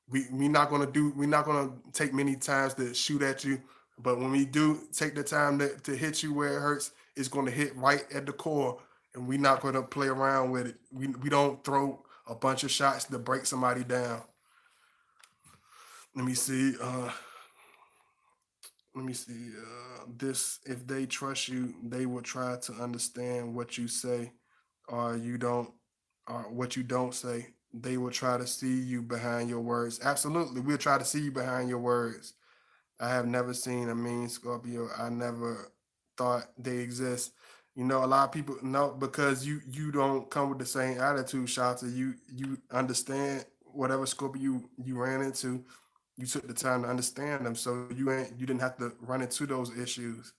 A: We're not gonna take many times to shoot at you, but when we do take the time to hit you where it hurts, it's gonna hit right at the core, and we're not gonna play around with it. We don't throw a bunch of shots to break somebody down. Let me see. This, if they trust you, they will try to understand what you say, or you don't, or what you don't say. They will try to see you behind your words. Absolutely, we'll try to see you behind your words. I have never seen a mean Scorpio. I never thought they exist. A lot of people know because you don't come with the same attitude, Shanta. You understand whatever Scorpio you ran into. You took the time to understand them, so you didn't have to run into those issues.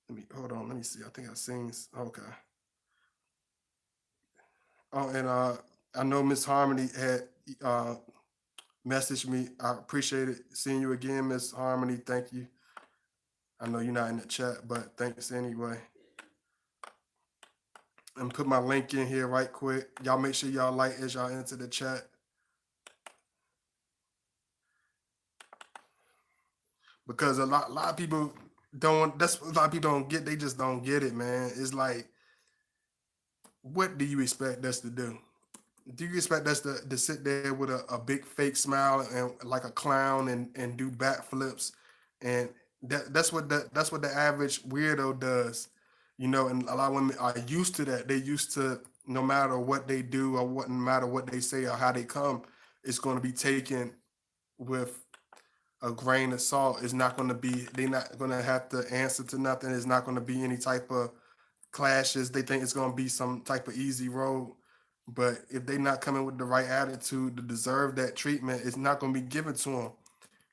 A: Let me hold on. Let me see. I think I've seen. Okay. Oh, and I know Miss Harmony had uh, messaged me. I appreciate it. Seeing you again, Miss Harmony. Thank you. I know you're not in the chat, but thanks anyway. And put my link in here right quick. Y'all make sure y'all like as y'all enter the chat, because a lot of people don't. That's what a lot of people don't get. They just don't get it, man. It's like, what do you expect us to do? Do you expect us to sit there with a big fake smile and like a clown and do backflips, and that's what the average weirdo does, and a lot of women are used to that. They used to, no matter what they do or what, no matter what they say or how they come, it's going to be taken with a grain of salt. It's not going to be, they're not going to have to answer to nothing. It's not going to be any type of clashes. They think it's going to be some type of easy road. But if they're not coming with the right attitude to deserve that treatment, it's not going to be given to them.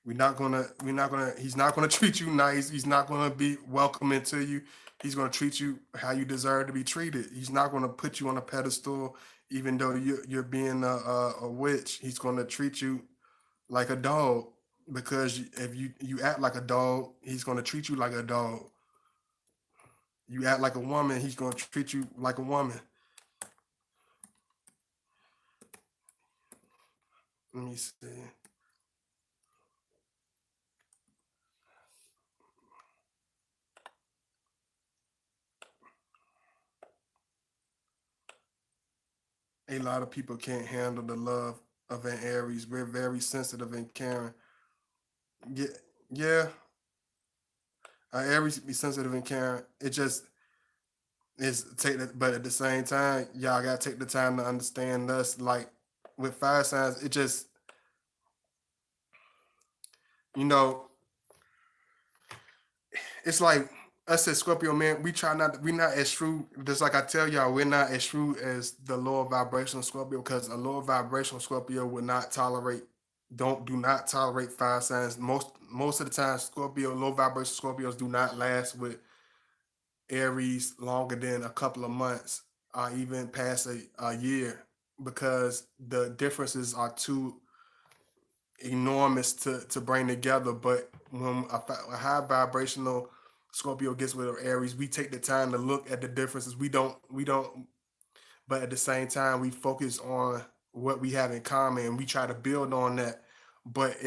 A: He's not gonna treat you nice. He's not gonna be welcoming to you. He's gonna treat you how you deserve to be treated. He's not gonna put you on a pedestal, even though you're being a witch. He's gonna treat you like a dog, because if you act like a dog, he's gonna treat you like a dog. You act like a woman, he's gonna treat you like a woman. Let me see. A lot of people can't handle the love. of an Aries. We're very sensitive and caring. Yeah, yeah. Aries be sensitive and caring. It just is take that, but at the same time, y'all gotta take the time to understand us. Like with fire signs, it just you know, it's like us as Scorpio man, we try not we not as shrewd. Just like I tell y'all, we're not as shrewd as the lower vibrational Scorpio because a lower vibrational Scorpio would not tolerate do not tolerate fire signs. Most of the time, Scorpio low vibrational Scorpios do not last with Aries longer than a couple of months or even past a year because the differences are too enormous to bring together. But when a high vibrational Scorpio gets with Aries, we take the time to look at the differences. We don't, but at the same time, we focus on what we have in common and we try to build on that. But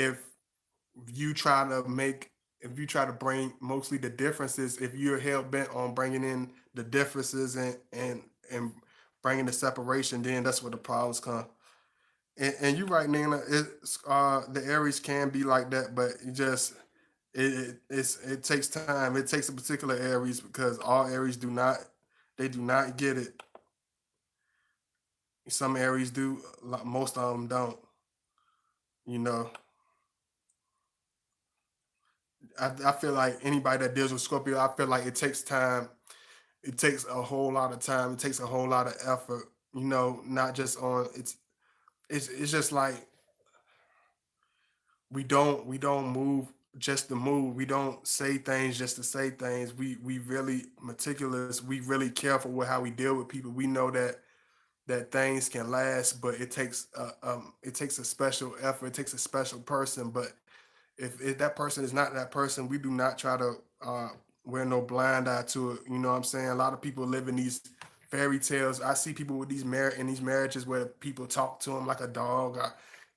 A: you try to make, if you try to bring mostly the differences, if you're hell bent on bringing in the differences and bringing the separation, then that's where the problems come. And you're right, Nina. It's the Aries can be like that, but it takes time. It takes a particular Aries because all Aries do not get it. Some Aries do, most of them don't. You know, I feel like anybody that deals with Scorpio, I feel like it takes time. It takes a whole lot of time. It takes a whole lot of effort. You know, not just on it's just like we don't move just to move. We don't say things just to say things. We really meticulous. We really careful with how we deal with people. We know that things can last, but it takes a special effort. It takes a special person. But if that person is not that person, we do not try to wear no blind eye to it. You know what I'm saying? A lot of people live in these fairy tales. I see people with in these marriages where people talk to them like a dog.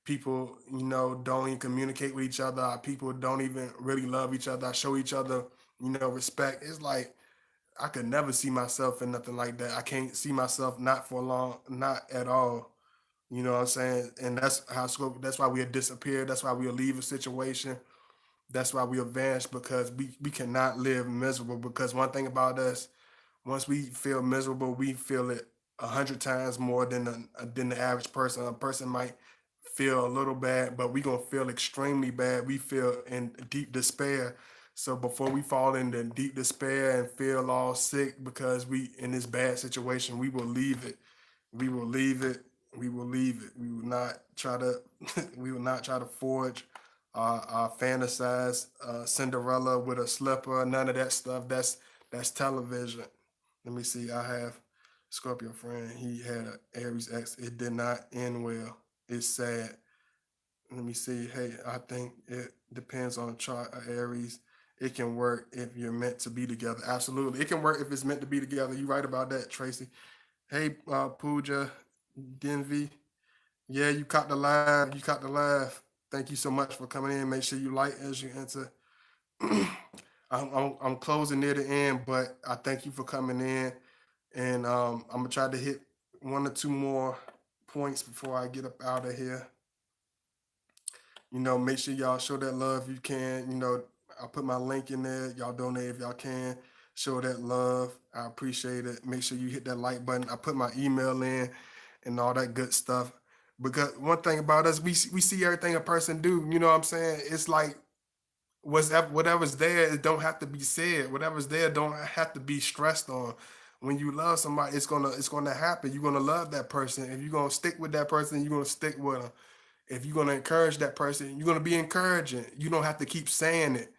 A: People, don't even communicate with each other. People don't even really love each other. Show each other, respect. It's like I could never see myself in nothing like that. I can't see myself not for long, not at all. You know what I'm saying? And that's how scope. That's why we'll disappear. That's why we'll leave a situation. That's why we advance because we cannot live miserable. Because one thing about us, once we feel miserable, we feel it 100 times more than the average person. A person might feel a little bad, but we gonna feel extremely bad. We feel in deep despair. So before we fall into deep despair and feel all sick because we in this bad situation, we will leave it. We will leave it. We will leave it. We will not try to. We will not try to forge our fantasize Cinderella with a slipper. None of that stuff. That's television. Let me see. I have Scorpio friend. He had a Aries ex. It did not end well. It's sad. Let me see. Hey, I think it depends on the chart of Aries. It can work if you're meant to be together. Absolutely. It can work if it's meant to be together. You right about that, Tracy. Hey, Pooja, Denvi. Yeah, you caught the live. You caught the live. Thank you so much for coming in. Make sure you like as you enter. I'm closing near the end, but I thank you for coming in. And I'm going to try to hit one or two more points before I get up out of here. Make sure y'all show that love if you can. I'll put my link in there. Y'all donate if y'all can. Show that love. I appreciate it. Make sure you hit that like button. I put my email in and all that good stuff. Because one thing about us, we see everything a person do. You know what I'm saying? It's like whatever's there, it don't have to be said. Whatever's there don't have to be stressed on. When you love somebody, it's gonna happen. You're gonna love that person. If you're gonna stick with that person, you're gonna stick with them. If you're gonna encourage that person, you're gonna be encouraging. You don't have to keep saying it.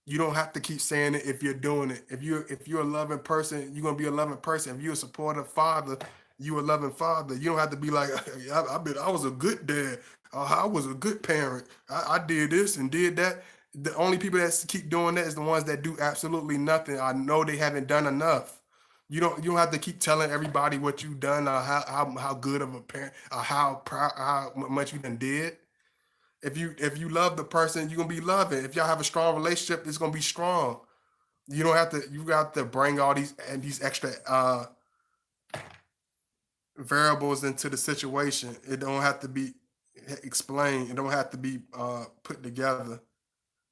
A: You don't have to keep saying it if you're doing it. If you're a loving person, you're gonna be a loving person. If you're a supportive father, you a loving father. You don't have to be like, I was a good dad. I was a good parent. I did this and did that. The only people that keep doing that is the ones that do absolutely nothing. I know they haven't done enough. You don't have to keep telling everybody what you've done or how good of a parent or how proud how much you done did. If you love the person, you're gonna be loving. If y'all have a strong relationship, it's gonna be strong. You don't have to. You got to bring all these extra variables into the situation. It don't have to be. explain. It don't have to be put together.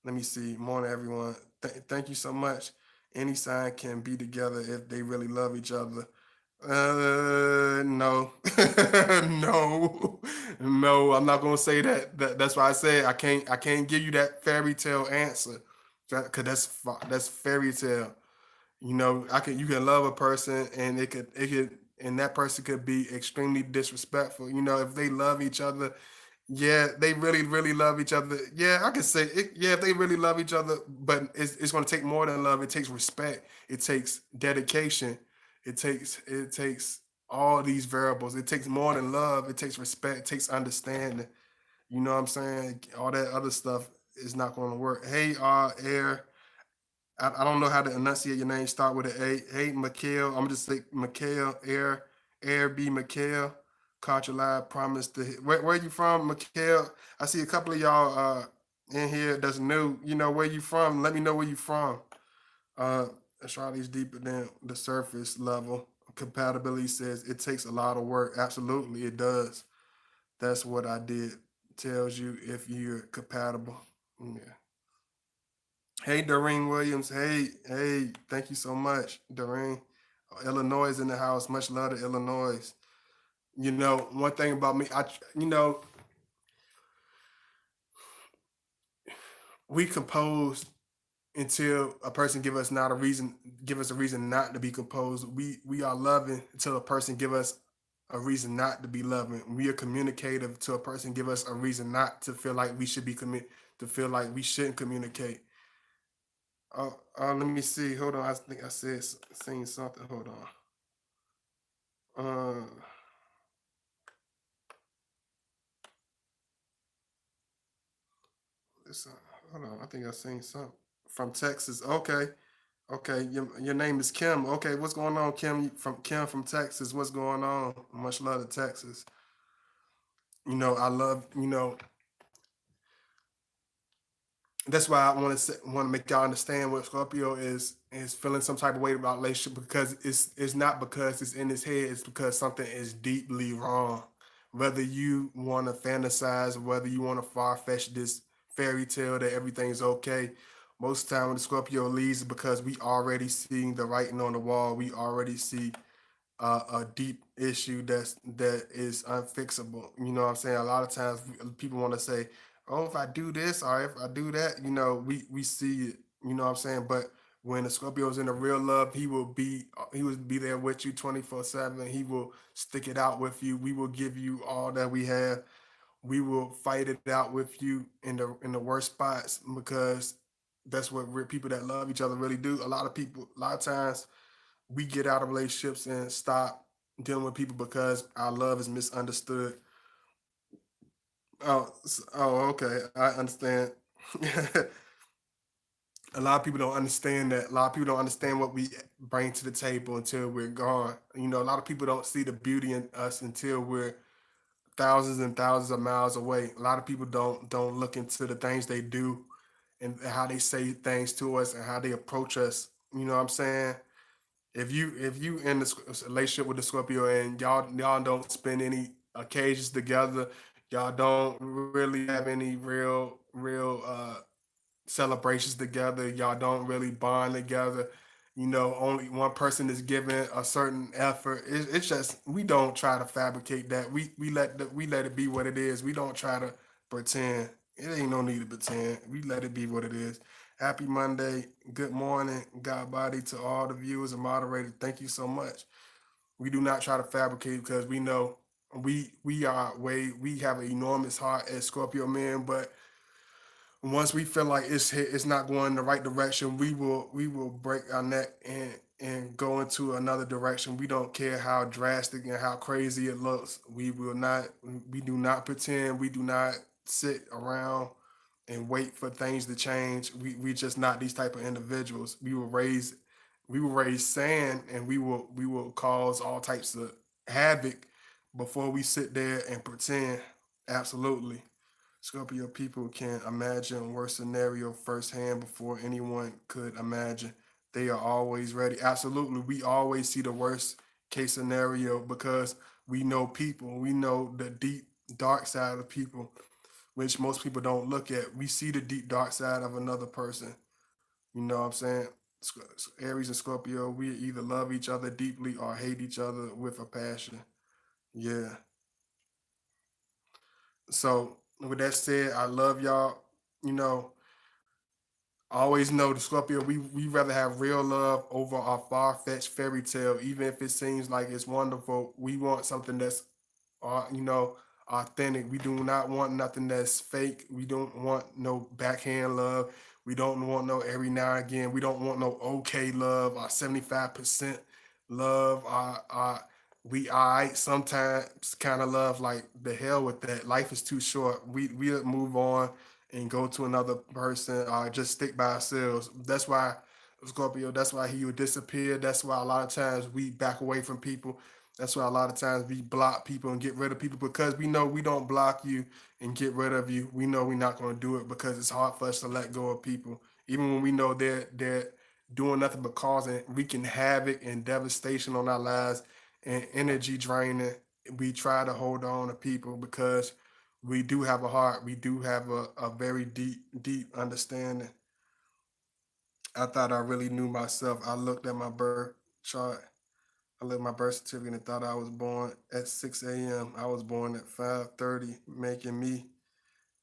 A: Let me see. Morning, everyone. Thank you so much. Any sign can be together if they really love each other. No, no, no. I'm not gonna say that. That's why I said I can't. I can't give you that fairy tale answer, cause that's fairy tale. You know, I can you can love a person and it could and that person could be extremely disrespectful. You know, if they love each other, yeah, they really love each other. Yeah, I can say it. Yeah, if they really love each other, but it's going to take more than love. It takes respect. It takes dedication. It takes all these variables. It takes more than love. It takes respect. It takes understanding. You know what I'm saying? All that other stuff is not going to work. Hey, Air. I don't know how to enunciate your name. Start with an A. Hey, Mikhail. I'm just say Mikhail. Air B. Mikhail. Caught your live. Promise to hit. Where you from, Mikhail? I see a couple of y'all in here that's new. You know where you from? Let me know where you from. Uh, Astrology's deeper than the surface level. Compatibility says it takes a lot of work. Absolutely, it does. That's what I did. Tells you if you're compatible. Yeah. Hey, Doreen Williams. Hey, thank you so much, Doreen. Illinois is in the house. Much love to Illinois. You know, one thing about me, you know, we compose until a person give us a reason not to be composed. We are loving until a person give us a reason not to be loving. We are communicative to a person give us a reason not to feel like we should be to feel like we shouldn't communicate. Let me see. Hold on. I think I said seen something. Hold on. It's, hold on. I think I seen something from Texas. Okay. Okay. Your name is Kim. Okay. What's going on, Kim? Kim from Texas. What's going on? Much love to Texas. You know, I love. You know, that's why I want to make y'all understand what Scorpio is feeling some type of way about relationship because it's not because it's in his head. It's because something is deeply wrong. Whether you want to fantasize, whether you want to far fetch this fairy tale that everything's okay, most of the time when the Scorpio leaves, because we already seeing the writing on the wall. We already see a deep issue that is unfixable. You know what I'm saying? A lot of times people want to say, "Oh, if I do this or if I do that," you know, we see it. You know what I'm saying? But when the Scorpio's in a real love, he will be there with you 24/7. He will stick it out with you. We will give you all that we have. We will fight it out with you in the worst spots because that's what people that love each other really do. A lot of times we get out of relationships and stop dealing with people because our love is misunderstood. Okay, I understand. A lot of people don't understand that. A lot of people don't understand what we bring to the table until we're gone. You know, a lot of people don't see the beauty in us until we're thousands and thousands of miles away. A lot of people don't look into the things they do and how they say things to us and how they approach us. You know what I'm saying? If you in this relationship with the Scorpio and y'all don't spend any occasions together, y'all don't really have any real celebrations together, y'all don't really bond together. You know, only one person is giving a certain effort. It's just we don't try to fabricate that. We let it be what it is. We don't try to pretend. It ain't no need to pretend. We let it be what it is. Happy Monday. Good morning, God body to all the viewers and moderators. Thank you so much. We do not try to fabricate because we know we have an enormous heart as Scorpio men, but once we feel like it's not going in the right direction, we will break our neck and go into another direction. We don't care how drastic and how crazy it looks. We do not pretend. We do not sit around and wait for things to change. We just not these type of individuals. We were raised sand and we will cause all types of havoc before we sit there and pretend. Absolutely. Scorpio people can imagine worst scenario firsthand before anyone could imagine. They are always ready. Absolutely. We always see the worst case scenario because we know people. We know the deep. dark side of people, which most people don't look at. We see the deep dark side of another person. You know what I'm saying? Aries and Scorpio, we either love each other deeply or hate each other with a passion. Yeah. So with that said, I love y'all. You know, I always know the Scorpio, we rather have real love over our far-fetched fairy tale, even if it seems like it's wonderful. We want something that's you know, authentic. We do not want nothing that's fake. We don't want no backhand love. We don't want no every now and again. We don't want no okay love or 75% love. We alright sometimes kind of love. Like the hell with that. Life is too short. We'll move on and go to another person or just stick by ourselves. That's why Scorpio, that's why he would disappear. That's why a lot of times we back away from people. That's why a lot of times we block people and get rid of people because we know we don't block you and get rid of you. We know we're not going to do it because it's hard for us to let go of people, even when we know they're doing nothing but causing wreaking havoc and devastation on our lives and energy draining. We try to hold on to people because we do have a heart. We do have a very deep understanding. I thought I really knew myself. I looked at my birth chart. I looked at my birth certificate and thought I was born at 6 a.m. I was born at 5:30, making me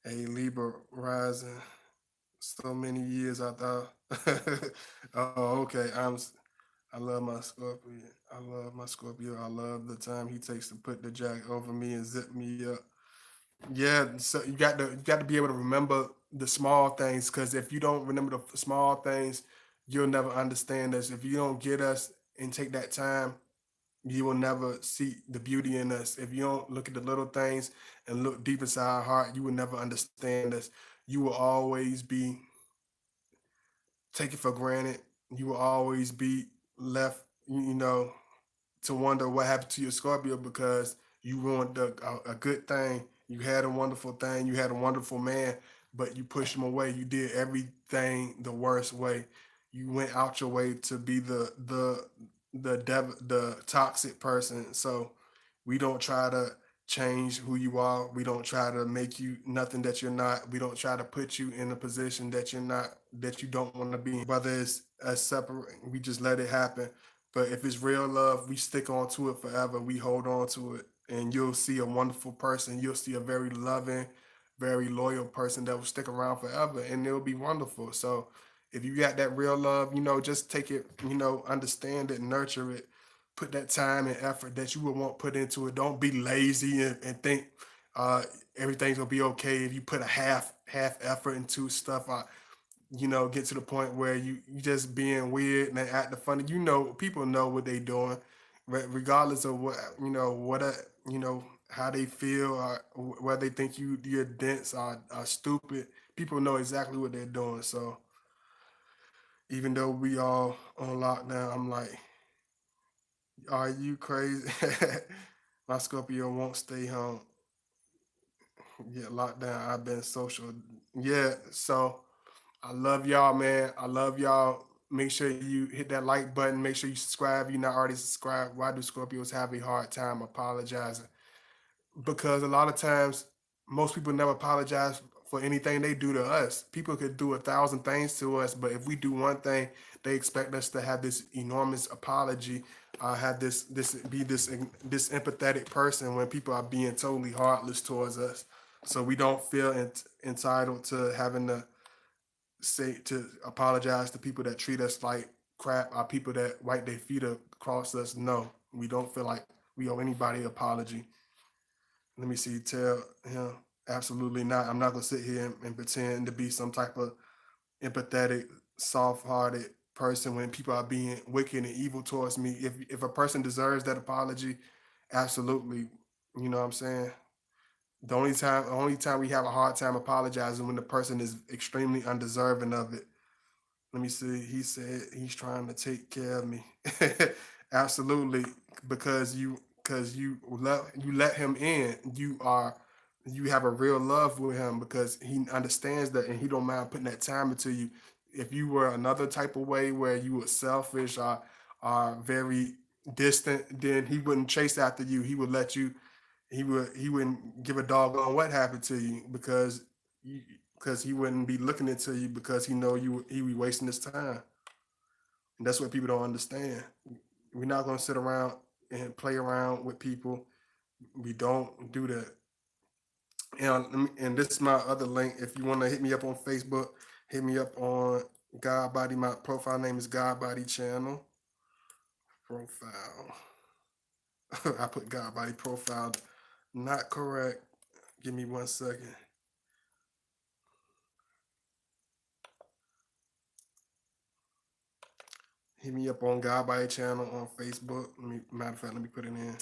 A: a Libra rising. So many years I thought. Oh, okay. I love my Scorpio. I love my Scorpio. I love the time he takes to put the jacket over me and zip me up. Yeah, so you got to be able to remember the small things because if you don't remember the small things, you'll never understand us. If you don't get us and take that time, you will never see the beauty in us. If you don't look at the little things and look deep inside our heart, you will never understand us. You will always be taken for granted. You will always be left, you know, to wonder what happened to your Scorpio because you ruined a good thing. You had a wonderful thing. You had a wonderful man, but you pushed him away. You did everything the worst way. You went out your way to be the toxic person. So we don't try to change who you are. We don't try to make you nothing that you're not. We don't try to put you in a position that you're not, that you don't want to be in. Whether it's a separate, we just let it happen. But if it's real love, we stick on to it forever. We hold on to it. And you'll see a wonderful person. You'll see a very loving, very loyal person that will stick around forever and it'll be wonderful. So if you got that real love, just take it, understand it, nurture it, put that time and effort that you would want put into it. Don't be lazy and think uh, everything's gonna be okay if you put a half effort into stuff. Get to the point where you just being weird and acting funny. People know what they doing, regardless of how they feel or whether they think you're dense or stupid. People know exactly what they're doing. So even though we all on lockdown, I'm like, are you crazy? My Scorpio won't stay home. Yeah, lockdown. I've been social. Yeah, so I love y'all, man. I love y'all. Make sure you hit that like button. Make sure you subscribe. If you're not already subscribed. Why do Scorpios have a hard time apologizing? Because a lot of times, most people never apologize for anything they do to us. People could do 1,000 things to us, but if we do one thing, they expect us to have this enormous apology. Have this be this empathetic person when people are being totally heartless towards us. So we don't feel entitled to having to say to apologize to people that treat us like crap or people that wipe their feet across us. No, we don't feel like we owe anybody an apology. Let me see. Tell him absolutely not. I'm not gonna sit here and pretend to be some type of empathetic, soft-hearted person when people are being wicked and evil towards me. If a person deserves that apology, absolutely. You know what I'm saying? The only time we have a hard time apologizing when the person is extremely undeserving of it. Let me see. He said he's trying to take care of me. Absolutely, because you let him in. You have a real love with him because he understands that and he don't mind putting that time into you. If you were another type of way where you were selfish or are very distant, then he wouldn't chase after you. He would let you. He wouldn't give a doggone what happened to you because he wouldn't be looking into you because he know he be wasting his time. And that's what people don't understand. We're not gonna sit around and play around with people. We don't do that. And this is my other link. If you want to hit me up on Facebook, hit me up on God Body. My profile name is God Body Channel profile. I put God Body profile. Not correct. Give me 1 second. Hit me up on God Body Channel on Facebook. Matter of fact, let me put it in.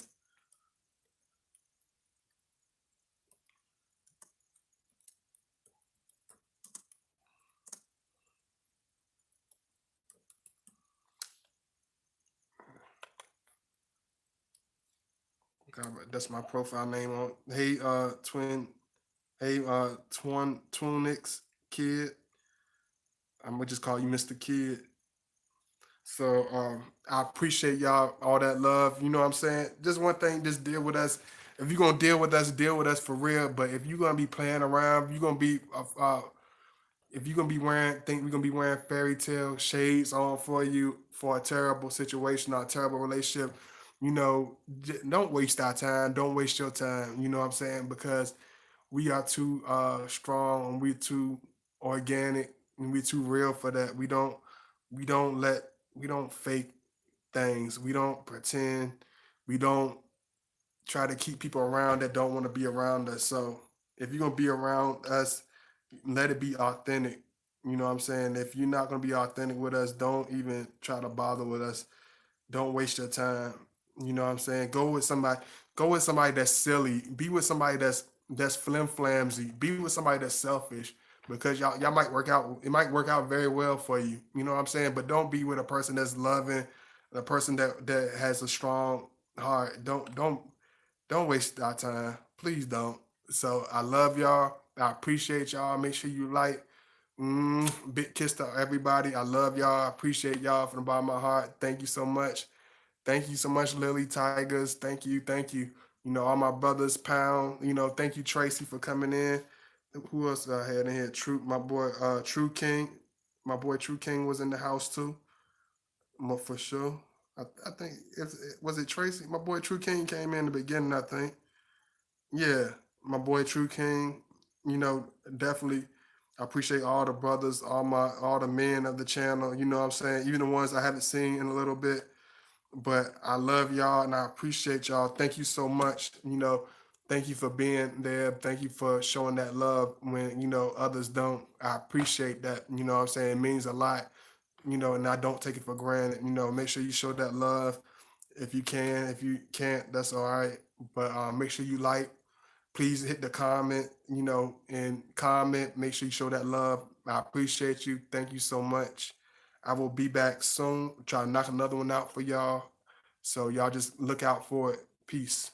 A: That's my profile name on. Hey, twin. Hey, twin Twinix kid. I'm gonna just call you Mr. Kid. So I appreciate y'all all that love. You know what I'm saying? Just one thing, just deal with us. If you're gonna deal with us for real. But if you're gonna be playing around, you're gonna be if you're gonna be wearing think we're gonna be wearing fairy tale shades on for you for a terrible situation or a terrible relationship, don't waste our time. Don't waste your time. You know what I'm saying? Because we are too strong and we're too organic and we're too real for that. We don't let we don't fake things. We don't pretend. We don't try to keep people around that don't want to be around us. So if you're gonna be around us, let it be authentic. You know what I'm saying? If you're not gonna be authentic with us, don't even try to bother with us. Don't waste your time. You know what I'm saying? Go with somebody that's silly. Be with somebody that's flim flamsy. Be with somebody that's selfish because y'all might work out. It might work out very well for you. You know what I'm saying? But don't be with a person that's loving, a person that has a strong heart. Don't waste our time. Please don't. So I love y'all. I appreciate y'all. Make sure you like. Big kiss to everybody. I love y'all. I appreciate y'all from the bottom of my heart. Thank you so much. Thank you so much, Lily Tigers. Thank you. Thank you. All my brothers, Pound. Thank you, Tracy, for coming in. Who else I had in here? True, my boy, True King. My boy True King was in the house too. For sure. I think was it Tracy? My boy True King came in the beginning, I think. Yeah, my boy True King. Definitely. I appreciate all the brothers, all the men of the channel. You know what I'm saying? Even the ones I haven't seen in a little bit. But I love y'all and I appreciate y'all. Thank you so much. Thank you for being there. Thank you for showing that love when, others don't. I appreciate that. You know what I'm saying? It means a lot, and I don't take it for granted. Make sure you show that love if you can. If you can't, that's all right. But make sure you like. Please hit the comment, and comment. Make sure you show that love. I appreciate you. Thank you so much. I will be back soon. Try to knock another one out for y'all. So y'all just look out for it. Peace.